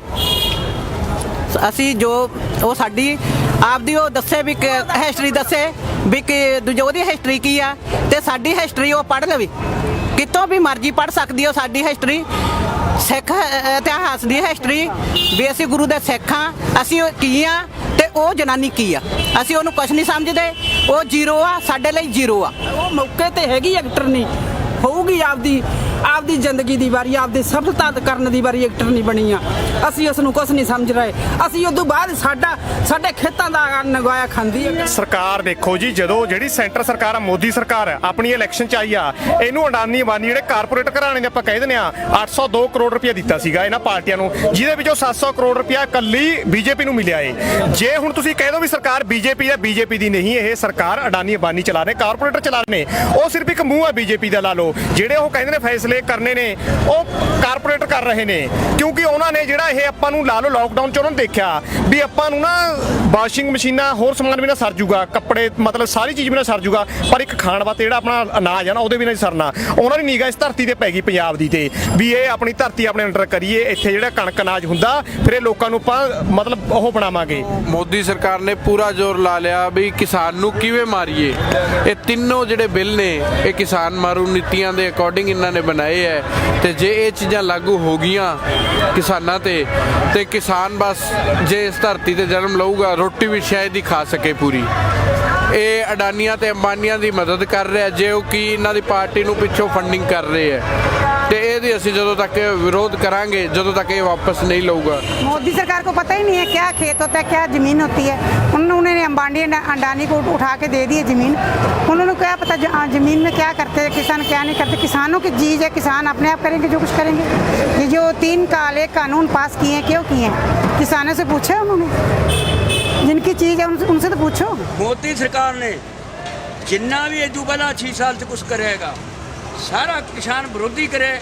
ਅਸੀਂ ਜੋ ਉਹ ਸਾਡੀ ਆਪਦੀ ਉਹ ਦੱਸੇ ਵੀ ਹਿਸਟਰੀ ਦੱਸੇ ਵੀ ਕਿ ਦੂਜੇ ਉਹਦੀ ਹਿਸਟਰੀ ਕੀ ਆ, ਤੇ ਸਾਡੀ ਹਿਸਟਰੀ ਉਹ ਪੜ੍ਹ ਲਵੇ, ਕਿਤੋਂ ਵੀ ਮਰਜ਼ੀ ਪੜ੍ਹ ਸਕਦੀ ਉਹ ਸਾਡੀ ਹਿਸਟਰੀ, ਸਿੱਖ ਇਤਿਹਾਸ ਦੀ ਹਿਸਟਰੀ ਵੀ ਅਸੀਂ ਗੁਰੂ ਦੇ ਸਿੱਖ ਹਾਂ, ਅਸੀਂ ਕੀ ਆ ਤੇ ਉਹ ਜਨਾਨੀ ਕੀ ਆ। ਅਸੀਂ ਉਹਨੂੰ ਕੁਛ ਨਹੀਂ ਸਮਝਦੇ, ਉਹ ਜ਼ੀਰੋ ਆ, ਸਾਡੇ ਲਈ ਜ਼ੀਰੋ ਆ। ਉਹ ਮੌਕੇ ਤੇ ਹੈਗੀ ਐਕਟਰ ਨਹੀਂ ਹੋਊਗੀ, ਆਪਦੀ ਜ਼ਿੰਦਗੀ ਦੀ ਵਾਰੀ, ਆਪਦੀ ਸਫਲਤਾ ਕਰਨ ਦੀ ਵਾਰੀ ਐਕਟਰ ਨਹੀਂ ਬਣੀ ਆ। ਅਸੀਂ ਉਸ ਨੂੰ ਕੁਛ ਨਹੀਂ ਸਮਝ ਰਹੇ। ਅਸੀਂ ਉਦੋਂ ਬਾਅਦ ਸਾਡੇ ਖੇਤਾਂ ਦਾ ਨਗਾਇਆ ਖਾਂਦੀ ਹੈ ਸਰਕਾਰ। ਦੇਖੋ ਜੀ, ਜਦੋਂ ਜਿਹੜੀ ਸੈਂਟਰ ਸਰਕਾਰ ਆ, ਮੋਦੀ ਸਰਕਾਰ ਆਪਣੀ ਇਲੈਕਸ਼ਨ ਚ ਆਈ ਆ, ਇਹਨੂੰ ਅਡਾਨੀ ਅਬਾਨੀ ਜਿਹੜੇ ਕਾਰਪੋਰੇਟ ਘਰਾਣੇ ਨੇ ਆਪਾਂ ਕਹਿ ਦਿੰਦੇ ਆ, 802 ਕਰੋੜ ਰੁਪਇਆ ਦਿੱਤਾ ਸੀਗਾ ਇਹਨਾਂ ਪਾਰਟੀਆਂ ਨੂੰ, ਜਿਹਦੇ ਵਿੱਚੋਂ 700 ਕਰੋੜ ਰੁਪਇਆ ਇਕੱਲੀ ਬੀਜੇਪੀ ਨੂੰ ਮਿਲਿਆ ਏ। ਜੇ ਹੁਣ ਤੁਸੀਂ ਕਹਿ ਦੋ ਵੀ ਸਰਕਾਰ ਬੀਜੇਪੀ ਹੈ, ਬੀਜੇਪੀ ਦੀ ਨਹੀਂ, ਇਹ ਸਰਕਾਰ ਅਡਾਨੀ ਅਬਾਨੀ ਚਲਾ ਰਹੇ, ਕਾਰਪੋਰੇਟਰ ਚਲਾ ਰਹੇ ਨੇ, ਉਹ ਸਿਰਫ ਇੱਕ ਮੂੰਹ ਹੈ ਬੀਜੇਪੀ ਦਾ। ਲਾ ਲਓ ਜਿਹੜੇ ਉਹ ਕਹਿੰਦੇ ਨੇ ਫੈਸਲੇ ਕਰਨੇ ਨੇ, ਉਹ ਕਾਰਪੋਰੇਟਰ ਕਰ ਰਹੇ ਨੇ, ਕਿਉਂਕਿ ਉਹਨਾਂ ਨੇ ਜਿਹੜਾ ਇਹ ਆਪਾਂ ਨੂੰ ਲਾ ਲਓ ਲਾਕਡਾਊਨ ਚ ਉਹਨਾਂ ਨੇ ਦੇਖਿਆ ਵੀ ਆਪਾਂ ਨੂੰ ਨਾ ਵਾਸ਼ਿੰਗ ਮਸ਼ੀਨਾਂ ਹੋਰ ਸਮਾਨ ਵੀ ਨਾ ਸਰ ਜੂਗਾ, ਕੱਪੜੇ ਮਤਲਬ ਸਾਰੀ ਚੀਜ਼ ਵੀ ਨਾ ਸਰ ਜੂਗਾ, ਪਰ ਇੱਕ ਖਾਣ ਵਾਸਤੇ ਜਿਹੜਾ ਆਪਣਾ ਅਨਾਜ ਆ ਨਾ ਉਹਦੇ ਵੀ ਨਹੀਂ ਸਰਨਾ। ਉਹਨਾਂ ਦੀ ਨਿਗਾਹ ਇਸ ਧਰਤੀ ਤੇ ਪੈ ਗਈ ਪੰਜਾਬ ਦੀ ਤੇ ਵੀ ਇਹ ਆਪਣੀ ਧਰਤੀ ਆਪਣੇ ਅੰਡਰ ਕਰੀਏ, ਇੱਥੇ ਜਿਹੜਾ ਕਣਕ ਅਨਾਜ ਹੁੰਦਾ ਫਿਰ ਇਹ ਲੋਕਾਂ ਨੂੰ ਆਪਾਂ ਮਤਲਬ ਉਹ ਬਣਾਵਾਂਗੇ। ਮੋਦੀ ਸਰਕਾਰ ਨੇ ਪੂਰਾ ਜ਼ੋਰ ਲਾ ਲਿਆ ਵੀ ਕਿਸਾਨ ਨੂੰ ਕਿਵੇਂ ਮਾਰੀਏ। ਇਹ ਤਿੰਨੋਂ ਜਿਹੜੇ ਬਿੱਲ ਨੇ ਇਹ ਕਿਸਾਨ ਮਾਰੂ ਨੀਤੀਆਂ ਦੇ ਅਕੋਰਡਿੰਗ ਇਹਨਾਂ ਨੇ ਬਣਾਏ ਹੈ, ਤੇ ਜੇ ਇਹ ਚੀਜ਼ਾਂ ਲਾਗੂ ਹੋ ਗਈਆਂ ਕਿਸਾਨਾਂ ਤੇ ਕਿਸਾਨ ਬਸ ਜੇ ਇਸ ਧਰਤੀ ਤੇ ਜਨਮ ਲਊਗਾ ਰੋਟੀ ਵੀ ਸ਼ਾਇਦ ਹੀ ਖਾ ਸਕੇ ਪੂਰੀ। ਇਹ ਅਡਾਨੀਆਂ ਤੇ ਅੰਬਾਨੀਆਂ ਦੀ ਮਦਦ ਕਰ ਰਿਹਾ, ਜੇ ਉਹ ਕੀ ਇਹਨਾਂ ਦੀ ਪਾਰਟੀ ਨੂੰ ਪਿੱਛੋਂ ਫੰਡਿੰਗ ਕਰ ਰਹੇ ਹੈ, ਤੇ ਇਹਦੀ ਅਸੀਂ ਜਦੋਂ तक विरोध कराएंगे, ਜਦੋਂ तक ये वापस नहीं लूँगा। मोदी सरकार को पता ही नहीं है क्या खेत होता है, क्या ज़मीन होती है। उन्होंने अंबानी अडानी को उठा के दे दी है ज़मीन। उन्होंने क्या पता ज़मीन में क्या करते हैं किसान, क्या नहीं करते। किसानों की चीज़ है, किसान अपने आप करेंगे जो कुछ करेंगे। ये जो 3 काले कानून पास किए हैं, क्यों किए हैं? किसानों से पूछे उन्होंने, जिनकी चीज़ है उनसे तो पूछो। मोदी सरकार ने जिन्ना भी इदू पहला 6 साल से कुछ करेगा सारा किसान विरोधी करे।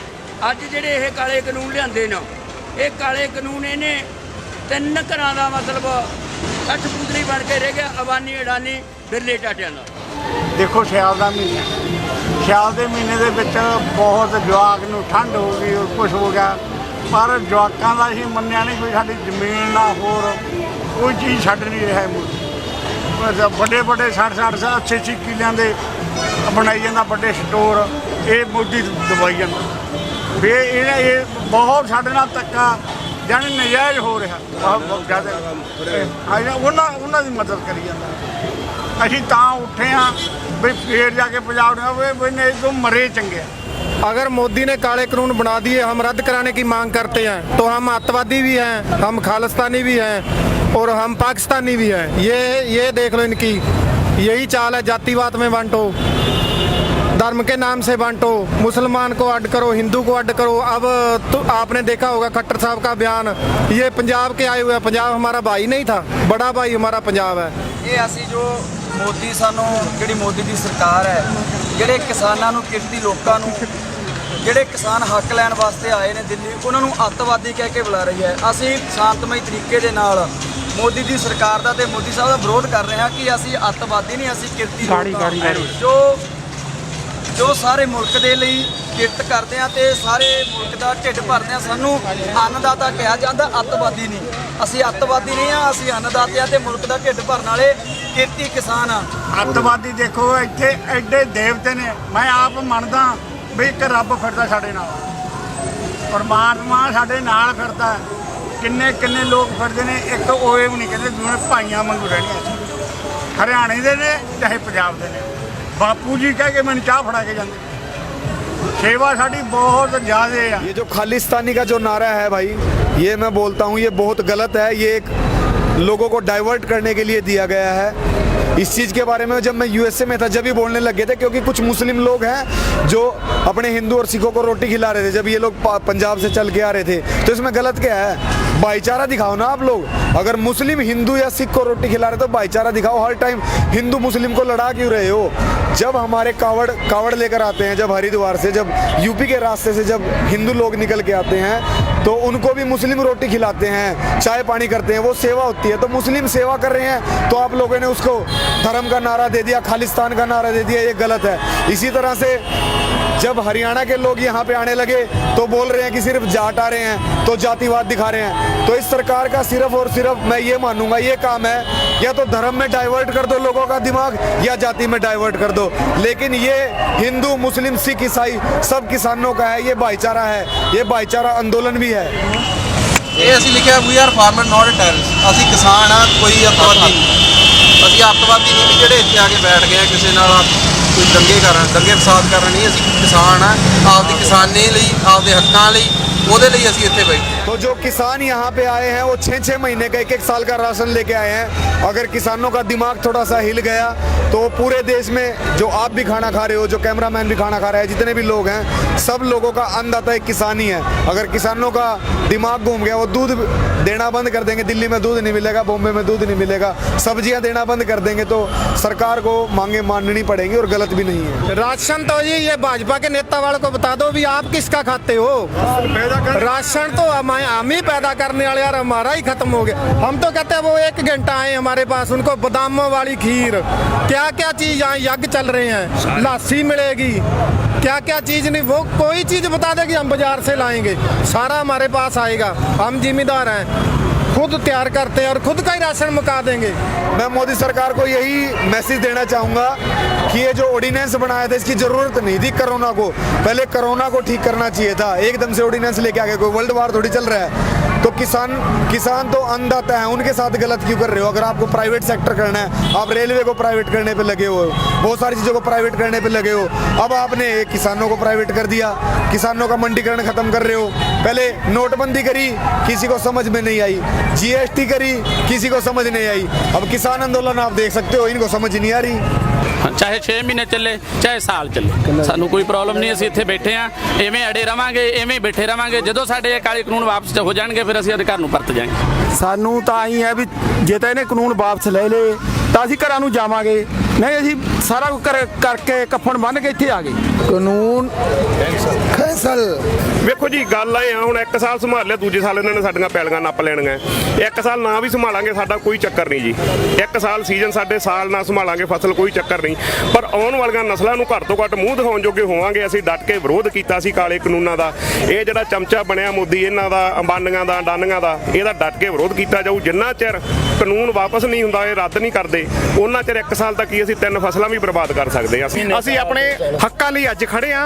ਅੱਜ ਜਿਹੜੇ ਇਹ ਕਾਲੇ ਕਾਨੂੰਨ ਲਿਆਂਦੇ ਨੇ, ਇਹ ਕਾਲੇ ਕਾਨੂੰਨ ਇਹਨੇ 3 ਘਰਾਂ ਦਾ ਮਤਲਬ ਕੱਠ ਪੁਤਲੀ ਬਣ ਕੇ ਰਹਿ ਗਿਆ, ਅਬਾਨੀ ਅਡਾਨੀ ਬਿਰਲੇ ਟਾਟਿਆਂ ਦਾ। ਦੇਖੋ ਸਿਆਲ ਦਾ ਮਹੀਨਾ, ਸਿਆਲ ਦੇ ਮਹੀਨੇ ਦੇ ਵਿੱਚ ਬਹੁਤ ਜਵਾਕ ਨੂੰ ਠੰਡ ਹੋ ਗਈ, ਕੁਛ ਹੋ ਗਿਆ, ਪਰ ਜਵਾਕਾਂ ਦਾ ਅਸੀਂ ਮੰਨਿਆ ਨਹੀਂ, ਕੋਈ ਸਾਡੀ ਜ਼ਮੀਨ ਨਾ ਹੋਰ ਕੋਈ ਚੀਜ਼ ਛੱਡ ਨਹੀਂ ਰਿਹਾ। ਵੱਡੇ 60 80 ਕਿੱਲਿਆਂ ਦੇ ਬਣਾਈ ਜਾਂਦਾ ਵੱਡੇ ਸਟੋਰ, ਇਹ ਮੋਦੀ ਦਵਾਈ ਜਾਂਦਾ ਵੀ ਇਹ ਬਹੁਤ ਸਾਡੇ ਨਾਲ ਧੱਕਾ ਜਾਣੀ ਨਜਾਇਜ਼ ਹੋ ਰਿਹਾ, ਬਹੁਤ ਜ਼ਿਆਦਾ। ਉਹਨਾਂ ਦੀ ਮਦਦ ਕਰੀ ਜਾਂਦਾ। ਅਸੀਂ ਤਾਂ ਉੱਠੇ ਹਾਂ ਵੀ ਫੇਰ ਜਾ ਕੇ ਪੰਜਾਬ ਨੇ ਤੋਂ ਮਰੇ ਚੰਗੇ। अगर मोदी ने काले कानून बना दिए, हम रद्द कराने की मांग करते हैं, तो हम अतवादी भी हैं, हम खालिस्तानी भी हैं और हम पाकिस्तानी भी हैं। ये देख लो, इनकी यही चाल है, जातिवाद में बांटो, धर्म के नाम से बांटो, मुसलमान को अड करो, हिंदू को अड करो। अब तो आपने देखा होगा खट्टर साहब का बयान, ये पंजाब के आए हुए हैं, पंजाब हमारा भाई नहीं था, बड़ा भाई हमारा पंजाब है। ये असी जो मोदी सानू जिहड़ी मोदी की सरकार है, जिहड़े किसानां नूं किरती लोकां नूं जिहड़े किसान हक लैण वास्ते आए ने दिल्ली, उन्हां नूं अतवादी कह के बुला रही है। असी शांतमई तरीके दे नाल मोदी की सरकार का ते मोदी साहब का विरोध कर रहे हैं कि असी अतवादी नहीं, असी किरती लोग जो ਜੋ ਸਾਰੇ ਮੁਲਕ ਦੇ ਲਈ ਕਿਰਤ ਕਰਦੇ ਆ ਤੇ ਸਾਰੇ ਮੁਲਕ ਦਾ ਢਿੱਡ ਭਰਦੇ ਆ। ਸਾਨੂੰ ਅੰਨਦਾਤਾ ਕਿਹਾ ਜਾਂਦਾ, ਅੱਤਵਾਦੀ ਨਹੀਂ। ਅਸੀਂ ਅੱਤਵਾਦੀ ਨਹੀਂ ਆ, ਅਸੀਂ ਅੰਨਦਾਤੇ ਆ ਤੇ ਮੁਲਕ ਦਾ ਢਿੱਡ ਭਰਨ ਵਾਲੇ ਕਿਰਤੀ ਕਿਸਾਨ ਆ। ਅੱਤਵਾਦੀ ਦੇਖੋ ਇੱਥੇ ਐਡੇ ਦੇਵਤੇ ਨੇ। ਮੈਂ ਆਪ ਮੰਨਦਾ ਵੀ ਇੱਕ ਰੱਬ ਫਿਰਦਾ ਸਾਡੇ ਨਾਲ, ਪਰਮਾਤਮਾ ਸਾਡੇ ਨਾਲ ਫਿਰਦਾ। ਕਿੰਨੇ ਕਿੰਨੇ ਲੋਕ ਫਿਰਦੇ ਨੇ, ਇੱਕ ਓਏ ਵੀ ਨਹੀਂ ਕਹਿੰਦੇ, ਜਿਵੇਂ ਭਾਈਆਂ ਵਾਂਗੂ ਰਹਿਣੀਆਂ ਸੀ। ਹਰਿਆਣੇ ਦੇ ਨੇ ਚਾਹੇ ਪੰਜਾਬ ਦੇ ਨੇ, ਬਾਪੂ ਜੀ ਕਹਿ ਕੇ ਮੈਨੂੰ ਚਾਹ ਫੜਾ ਕੇ ਜਾਂਦੇ। सेवा साड़ी बहुत ज़्यादा है। ये जो खालिस्तानी का जो नारा है भाई, ये मैं बोलता हूँ ये बहुत गलत है। ये एक लोगों को डाइवर्ट करने के लिए दिया गया है। इस चीज़ के बारे में जब मैं यूएसए में था जब भी बोलने लगे थे, क्योंकि कुछ मुस्लिम लोग हैं जो अपने हिंदू और सिखों को रोटी खिला रहे थे जब ये लोग पंजाब से चल के आ रहे थे। तो इसमें गलत क्या है? भाईचारा दिखाओ ना आप लोग। अगर मुस्लिम हिंदू या सिख को रोटी खिला रहे तो भाईचारा दिखाओ। हर टाइम हिंदू मुस्लिम को लड़ा क्यों रहे हो? जब हमारे कावड़ लेकर आते हैं, जब हरिद्वार से, जब यूपी के रास्ते से जब हिंदू लोग निकल के आते हैं तो उनको भी मुस्लिम रोटी खिलाते हैं, चाय पानी करते हैं, वो सेवा होती है। तो मुस्लिम सेवा कर रहे हैं तो आप लोगों ने उसको धर्म का नारा दे दिया, खालिस्तान का नारा दे दिया, ये गलत है। इसी तरह से जब हरियाणा के लोग यहाँ पे आने लगे तो बोल रहे हैं कि सिर्फ जाट आ रहे हैं, तो जातिवाद दिखा रहे हैं। तो इस सरकार का सिर्फ और सिर्फ मैं ये मानूंगा ये काम है, या तो धर्म में डाइवर्ट कर दो लोगों का दिमाग या जाति में डाइवर्ट कर दो। लेकिन ये हिंदू मुस्लिम सिख ईसाई सब किसानों का है, ये भाईचारा है, ये भाईचारा आंदोलन भी है। ਇਹ ਅਸੀਂ ਲਿਖਿਆ we are farmer not terrorist. ਅਸੀਂ ਕਿਸਾਨ ਆ, ਕੋਈ ਅੱਤਵਾਦੀ ਨਹੀਂ। ਅਸੀਂ ਅੱਤਵਾਦੀ ਨਹੀਂ ਵੀ ਜਿਹੜੇ ਇੱਥੇ ਆ ਕੇ ਬੈਠ ਗਏ ਆ ਕਿਸੇ ਨਾਲ ਕੋਈ ਦੰਗੇ ਫਸਾਦ ਕਰਨ ਨਹੀਂ। ਅਸੀਂ ਕਿਸਾਨ ਆ, ਆਪਦੀ ਕਿਸਾਨੀ ਲਈ, ਆਪਦੇ ਹੱਕਾਂ ਲਈ, ਉਹਦੇ ਲਈ ਅਸੀਂ ਇੱਥੇ ਬੈਠੇ। तो जो किसान यहाँ पे आए हैं वो 6-6 महीने का 1-1 साल का राशन लेके आए हैं। अगर किसानों का दिमाग थोड़ा सा हिल गया तो पूरे देश में जो आप भी खाना खा रहे हो, जो कैमरामैन भी खाना खा रहा है, जितने भी लोग हैं, सब लोगों का अन्नदाता एक किसान ही है। अगर किसानों का दिमाग घूम गया, वो दूध देना बंद कर देंगे, दिल्ली में दूध नहीं मिलेगा, बॉम्बे में दूध नहीं मिलेगा, सब्जियां देना बंद कर देंगे, तो सरकार को मांगे माननी पड़ेंगी और गलत भी नहीं है। राशन तो ये भाजपा के नेता वालों को बता दो भी आप किसका खाते हो? राशन तो हम ही पैदा करने वाले, यार हमारा ही खत्म हो गया। हम तो कहते हैं वो 1 घंटा आए हमारे पास, उनको बादामों वाली खीर, क्या क्या चीज़ यहाँ यज्ञ चल रहे हैं, लस्सी मिलेगी, क्या क्या चीज़ नहीं, वो कोई चीज़ बता दे कि हम बाजार से लाएंगे, सारा हमारे पास आएगा। हम जिम्मेदार हैं, खुद तैयार करते हैं और खुद का ही राशन मुका देंगे। मैं मोदी सरकार को यही मैसेज देना चाहूँगा कि ये जो ऑर्डिनेंस बनाया था इसकी ज़रूरत नहीं थी। कोरोना को पहले कोरोना को ठीक करना चाहिए था, एकदम से ऑर्डिनेंस लेके आ गए। कोई वर्ल्ड वार थोड़ी चल रहा है। तो किसान तो अन्नदाता है, उनके साथ गलत क्यों कर रहे हो? अगर आपको प्राइवेट सेक्टर करना है, आप रेलवे को प्राइवेट करने पे लगे हो, बहुत सारी चीज़ों को प्राइवेट करने पे लगे हो। अब आपने किसानों को प्राइवेट कर दिया, किसानों का मंडीकरण खत्म कर रहे हो। पहले नोटबंदी करी, किसी को समझ में नहीं आई, GST करी, किसी को समझ नहीं आई। अब किसान आंदोलन आप देख सकते हो, इनको समझ नहीं आ रही। ਚਾਹੇ 6 ਮਹੀਨੇ ਚੱਲੇ, ਚਾਹੇ ਸਾਲ ਚੱਲੇ, ਸਾਨੂੰ ਕੋਈ ਪ੍ਰੋਬਲਮ ਨਹੀਂ। ਅਸੀਂ ਇੱਥੇ ਬੈਠੇ ਆ, ਐਵੇਂ ਅੜੇ ਰਵਾਂਗੇ, ਐਵੇਂ ਬੈਠੇ ਰਵਾਂਗੇ। ਜਦੋਂ ਸਾਡੇ ਕਾਲੇ ਕਾਨੂੰਨ ਵਾਪਸ ਹੋ ਜਾਣਗੇ ਫਿਰ ਅਸੀਂ ਅਧਿਕਾਰ ਨੂੰ ਪਰਤ ਜਾਾਂਗੇ। ਸਾਨੂੰ ਤਾਂ ਆਈ ਹੈ ਵੀ ਜੇ ਤਾਂ ਇਹਨੇ ਕਾਨੂੰਨ ਵਾਪਸ ਲੈ ਲਏ ਤਾਂ ਅਸੀਂ ਘਰਾਂ ਨੂੰ ਜਾਵਾਂਗੇ, ਨਹੀਂ ਅਸੀਂ ਸਾਰਾ ਕੁਝ ਕਰਕੇ ਕੱਫਣ ਬੰਨ੍ਹ ਕੇ ਇੱਥੇ ਆ ਗਏ। ਕਾਨੂੰਨ ਕੈਂਸਲ। ਵੇਖੋ ਜੀ ਗੱਲ ਆਏ ਆ, ਹੁਣ 1 ਸਾਲ ਸੰਭਾਲ ਲਿਆ, ਦੂਜੇ ਸਾਲ ਇਹਨਾਂ ਨੇ ਸਾਡੀਆਂ ਪੈਲੀਆਂ ਨੱਪ ਲੈਣੀਆਂ। 1 ਸਾਲ ਨਾ ਵੀ ਸੰਭਾਲਾਂਗੇ ਸਾਡਾ ਕੋਈ ਚੱਕਰ ਨਹੀਂ ਜੀ। 1 ਸਾਲ ਸੀਜ਼ਨ ਸਾਡੇ ਸਾਲ ਨਾ ਸੰਭਾਲਾਂਗੇ ਫਸਲ ਕੋਈ ਚੱਕਰ ਨਹੀਂ, ਪਰ ਆਉਣ ਵਾਲੀਆਂ ਨਸਲਾਂ ਨੂੰ ਘੱਟ ਤੋਂ ਘੱਟ ਮੂੰਹ ਦਿਖਾਉਣ ਜੋਗੇ ਹੋਵਾਂਗੇ। ਅਸੀਂ ਡਟ ਕੇ ਵਿਰੋਧ ਕੀਤਾ ਸੀ ਕਾਲੇ ਕਾਨੂੰਨਾਂ ਦਾ। ਇਹ ਜਿਹੜਾ ਚਮਚਾ ਬਣਿਆ ਮੋਦੀ ਇਹਨਾਂ ਦਾ, ਅੰਬਾਨੀਆਂ ਦਾ, ਅਡਾਨੀਆਂ ਦਾ, ਇਹਦਾ ਡਟ ਕੇ ਵਿਰੋਧ ਕੀਤਾ ਜਾਊ। ਜਿੰਨਾ ਚਿਰ ਕਾਨੂੰਨ ਵਾਪਸ ਨਹੀਂ ਹੁੰਦਾ, ਇਹ ਰੱਦ ਨਹੀਂ ਕਰਦੇ, ਉਹਨਾਂ ਚਿਰ 1 ਸਾਲ ਤੱਕ ਹੀ ਅਸੀਂ 3 ਫਸਲਾਂ ਵੀ ਬਰਬਾਦ ਕਰ ਸਕਦੇ ਹਾਂ। ਅਸੀਂ ਆਪਣੇ ਹੱਕਾਂ ਲਈ ਅੱਜ ਖੜੇ ਆ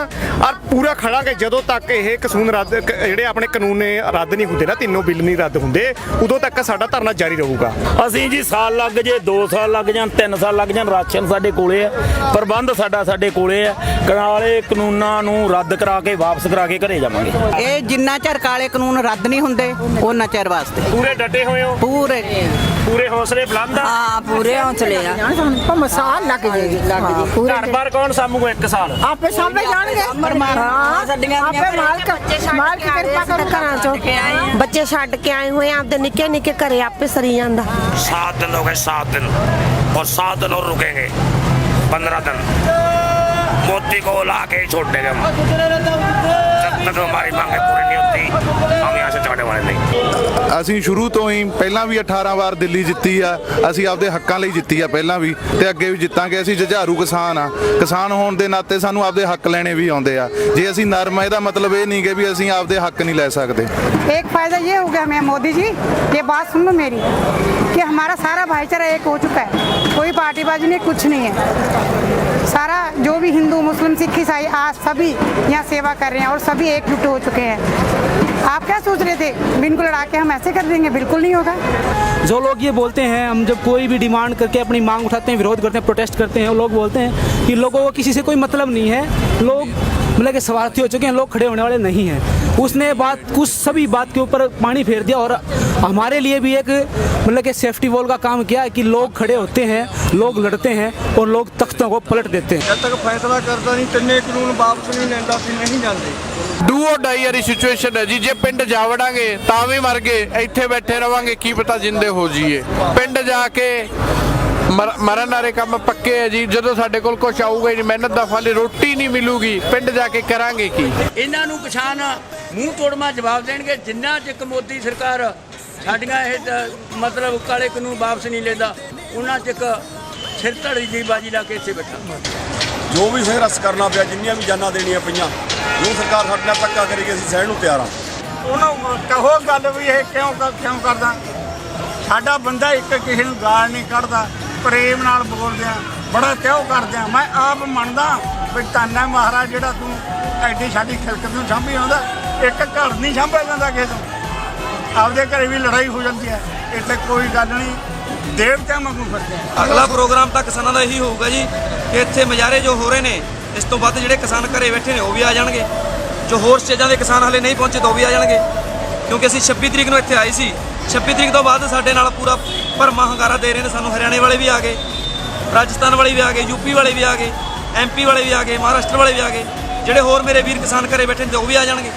ਔਰ ਪੂਰਾ ਖੜਾਂਗੇ ਜਦੋਂ ਤੱਕ ਇਹ ਕਾਨੂੰਨ ਰੱਦ, ਜਿਹੜੇ ਆਪਣੇ ਕਾਨੂੰਨ ਨੇ ਰੱਦ ਨਹੀਂ ਹੁੰਦੇ ਨਾ, ਤਿੰਨੋਂ ਬਿੱਲ ਨਹੀਂ ਰੱਦ ਹੁੰਦੇ, ਉਦੋਂ ਤੱਕ ਸਾਡਾ ਧਰਨਾ ਜਾਰੀ ਰਹੂਗਾ। ਅਸੀਂ ਜੀ ਸਾਲ ਲੱਗ ਜੇ, 2 ਸਾਲ ਲੱਗ ਜਾਣ, 3 ਸਾਲ ਲੱਗ ਜਾਣ, ਰਾਸ਼ਨ ਸਾਡੇ ਕੋਲੇ ਆ, ਪ੍ਰਬੰਧ ਸਾਡੇ ਕੋਲੇ ਆ। ਕਾਲੇ ਕਾਨੂੰਨਾਂ ਨੂੰ ਰੱਦ ਕਰਾ ਕੇ ਵਾਪਸ ਕਰਾ ਕੇ ਘਰੇ ਜਾਵਾਂਗੇ। ਇਹ ਜਿੰਨਾ ਚਿਰ ਕਾਲੇ ਕਾਨੂੰਨ ਰੱਦ ਨਹੀਂ ਹੁੰਦੇ ਉਹਨਾਂ ਚਿਰ ਵਾਸਤੇ ਪੂਰੇ ਡਟੇ ਹੋਏ ਹੋ? ਪੂਰੇ ਹੌਸਲੇ ਬੁਲੰਦ ਆ? ਹਾਂ ਪੂਰੇ ਹੌਸਲੇ ਆ। ਮਸਾਲ ਲੱਗ ਜੇ ਘਰ-ਬਾਰ ਕੌਣ ਸਾਂਭੂਗਾ 1 ਸਾਲ? ਆਪੇ ਸਾਂਭੇ ਜਾਣਗੇ। ਹਾਂ ਆਪੇ ਮਾਲਕ ਕਿਰਪਾ ਕਰੋ। ਘਰਾਂ ਚੋਂ ਬੱਚੇ ਛੱਡ ਕੇ ਆਏ ਹੋਏ ਆਪਦੇ ਨਿੱਕੇ ਨਿੱਕੇ ਘਰੇ, ਆਪੇ ਸਰੀ ਜਾਂਦਾ। 7 दिन हो गए, 7 दिन और 7 दिन और रुकेंगे, 15 दिन मोदी को ला के छोड़ देंगे हम। जब तक हमारी मांगे पूरी नहीं होती हम यहाँ से चढ़े ਵਾਲੇ ਨਹੀਂ। ਅਸੀਂ ਸ਼ੁਰੂ ਤੋਂ ਹੀ ਪਹਿਲਾਂ ਵੀ 18 ਵਾਰ ਦਿੱਲੀ ਜਿੱਤੀ ਆ, ਅਸੀਂ ਆਪਦੇ ਹੱਕਾਂ ਲਈ ਜਿੱਤੀ ਆ ਪਹਿਲਾਂ ਵੀ ਤੇ ਅੱਗੇ ਵੀ ਜਿੱਤਾਂਗੇ। ਅਸੀਂ ਜੁਝਾਰੂ ਕਿਸਾਨ ਆ, ਕਿਸਾਨ ਹੋਣ ਦੇ ਨਾਤੇ ਸਾਨੂੰ ਆਪਦੇ ਹੱਕ ਲੈਣੇ ਵੀ ਆਉਂਦੇ ਆ। ਜੇ ਅਸੀਂ ਨਰਮ, ਇਹਦਾ ਮਤਲਬ ਇਹ ਨਹੀਂ ਕਿ ਵੀ ਅਸੀਂ ਆਪਦੇ ਹੱਕ नहीं ले सकते। एक फायदा ये हो गया हमें, मोदी जी ये बात सुन लो मेरी, कि हमारा सारा भाईचारा एक हो चुका है, कोई पार्टीबाजी नहीं, कुछ नहीं है। सारा जो भी हिंदू मुस्लिम सिख ईसाई आज सभी यहाँ सेवा कर रहे हैं और सभी एकजुट हो चुके हैं। आप क्या सोच रहे थे इनको लड़ा के हम ऐसे कर देंगे? बिल्कुल नहीं होगा। जो लोग ये बोलते हैं, हम जब कोई भी डिमांड करके अपनी मांग उठाते हैं, विरोध करते हैं, प्रोटेस्ट करते हैं, वो लोग बोलते हैं कि लोगों को किसी से कोई मतलब नहीं है, लोग मतलब कि स्वार्थी हो चुके हैं, लोग खड़े होने वाले नहीं हैं। उसने बात कुछ सभी बात के ऊपर पानी फेर दिया और हमारे लिए भी एक मतलब कि सेफ्टी वॉल का काम किया है कि लोग खड़े होते हैं, लोग लड़ते हैं और लोग तख्तों को पलट देते हैं। जब तक फैसला करता नहीं तिन्ने कानून वापस नहीं लेंदा फिर नहीं जाते। ਡੂ ਔਰ ਡਾਈ ਵਾਲੀ ਸਿਚੁਏਸ਼ਨ ਹੈ ਜੀ। ਜੇ ਪਿੰਡ ਜਾ ਵੜਾਂਗੇ ਤਾਂ ਵੀ ਮਰ ਗਏ, ਇੱਥੇ ਬੈਠੇ ਰਵਾਂਗੇ ਕੀ ਪਤਾ ਜਿੰਦੇ ਹੋ ਜਾਈਏ। ਪਿੰਡ ਜਾ ਕੇ ਮਰਨ ਵਾਲੇ ਕੰਮ ਪੱਕੇ ਹੈ ਜੀ। ਜਦੋਂ ਸਾਡੇ ਕੋਲ ਕੁਛ ਆਊਗਾ ਹੀ ਨਹੀਂ, ਮਿਹਨਤ ਦਾ ਫਲ, ਰੋਟੀ ਨਹੀਂ ਮਿਲੂਗੀ, ਪਿੰਡ ਜਾ ਕੇ ਕਰਾਂਗੇ ਕੀ? ਇਹਨਾਂ ਨੂੰ ਕਿਸਾਨ ਮੂੰਹ ਤੋੜਮਾ ਜਵਾਬ ਦੇਣਗੇ ਜਿੰਨਾ ਚਿਰ ਮੋਦੀ ਸਰਕਾਰ ਸਾਡੀਆਂ ਇਹ ਮਤਲਬ ਕਾਲੇ ਕਾਨੂੰਨ ਵਾਪਸ ਨਹੀਂ ਲੈਂਦਾ, ਉਹਨਾਂ ਚਿਰ ਸਿਰ ਧੜੀ ਦੀ ਬਾਜੀ ਲਾ ਕੇ ਇੱਥੇ ਬੈਠਾ। ਜੋ ਵੀ ਸੰਘਰਸ਼ ਕਰਨਾ ਪਿਆ, ਜਿੰਨੀਆਂ ਵੀ ਜਾਨਾਂ ਦੇਣੀਆਂ ਪਈਆਂ, ਜੋ ਸਰਕਾਰ ਸਾਡੇ ਨਾਲ ਧੱਕਾ ਕਰੇਗੀ ਅਸੀਂ ਸਹਿਣ ਨੂੰ ਤਿਆਰ ਹਾਂ। ਉਹਨੂੰ ਕਹੋ ਗੱਲ ਵੀ ਇਹ ਕਿਉਂ ਕਰਦਾ? ਸਾਡਾ ਬੰਦਾ ਇੱਕ ਕਿਸੇ ਨੂੰ ਗਾਲ ਨਹੀਂ ਕੱਢਦਾ, ਪ੍ਰੇਮ ਨਾਲ ਬੋਲਦੇ ਆ, ਬੜਾ ਕਿਉਂ ਕਰਦੇ ਆ। ਮੈਂ ਆਪ ਮੰਨਦਾ ਵੀ ਧੰਨਾ ਮਹਾਰਾਜ ਜਿਹੜਾ ਤੂੰ ਐਡੀ ਸਾਡੀ ਖਿਲਕਤ ਨੂੰ ਸਾਂਭੀ ਆਉਂਦਾ। ਇੱਕ ਘਰ ਨਹੀਂ ਸਾਂਭਿਆ ਜਾਂਦਾ ਕਿਸੇ ਤੋਂ, ਆਪਦੇ ਘਰੇ ਵੀ ਲੜਾਈ ਹੋ ਜਾਂਦੀ ਹੈ। ਇੱਥੇ ਕੋਈ ਗੱਲ ਨਹੀਂ, ਦੇਵਤਿਆਂ ਵਾਂਗੂ ਫਿਰਦੇ ਆ। ਅਗਲਾ ਪ੍ਰੋਗਰਾਮ ਤਾਂ ਕਿਸਾਨਾਂ ਦਾ ਇਹੀ ਹੋਊਗਾ ਜੀ ਕਿ ਇੱਥੇ ਮੁਜ਼ਾਹਰੇ ਜੋ ਹੋ ਰਹੇ ਨੇ, ਇਸ ਤੋਂ ਵੱਧ ਜਿਹੜੇ ਕਿਸਾਨ ਘਰੇ ਬੈਠੇ ਨੇ ਉਹ ਵੀ ਆ ਜਾਣਗੇ। ਜੋ ਹੋਰ ਸਟੇਜਾਂ ਦੇ ਕਿਸਾਨ ਹਲੇ ਨਹੀਂ ਪਹੁੰਚੇ ਤਾਂ ਉਹ ਵੀ ਆ ਜਾਣਗੇ, ਕਿਉਂਕਿ ਅਸੀਂ 26 ਤਰੀਕ ਨੂੰ ਇੱਥੇ ਆਏ ਸੀ। 26 ਤਰੀਕ ਤੋਂ ਬਾਅਦ ਸਾਡੇ ਨਾਲ ਪੂਰਾ ਭਰਮਾ ਹੰਗਾਰਾ ਦੇ ਰਹੇ ਨੇ ਸਾਨੂੰ। ਹਰਿਆਣੇ ਵਾਲੇ ਵੀ ਆ ਗਏ, ਰਾਜਸਥਾਨ ਵਾਲੇ ਵੀ ਆ ਗਏ, ਯੂਪੀ ਵਾਲੇ ਵੀ ਆ ਗਏ, MP ਵਾਲੇ ਵੀ ਆ ਗਏ, ਮਹਾਰਾਸ਼ਟਰ ਵਾਲੇ ਵੀ ਆ ਗਏ। ਜਿਹੜੇ ਹੋਰ ਮੇਰੇ ਵੀਰ ਕਿਸਾਨ ਘਰੇ ਬੈਠੇ ਨੇ ਉਹ ਵੀ ਆ ਜਾਣਗੇ।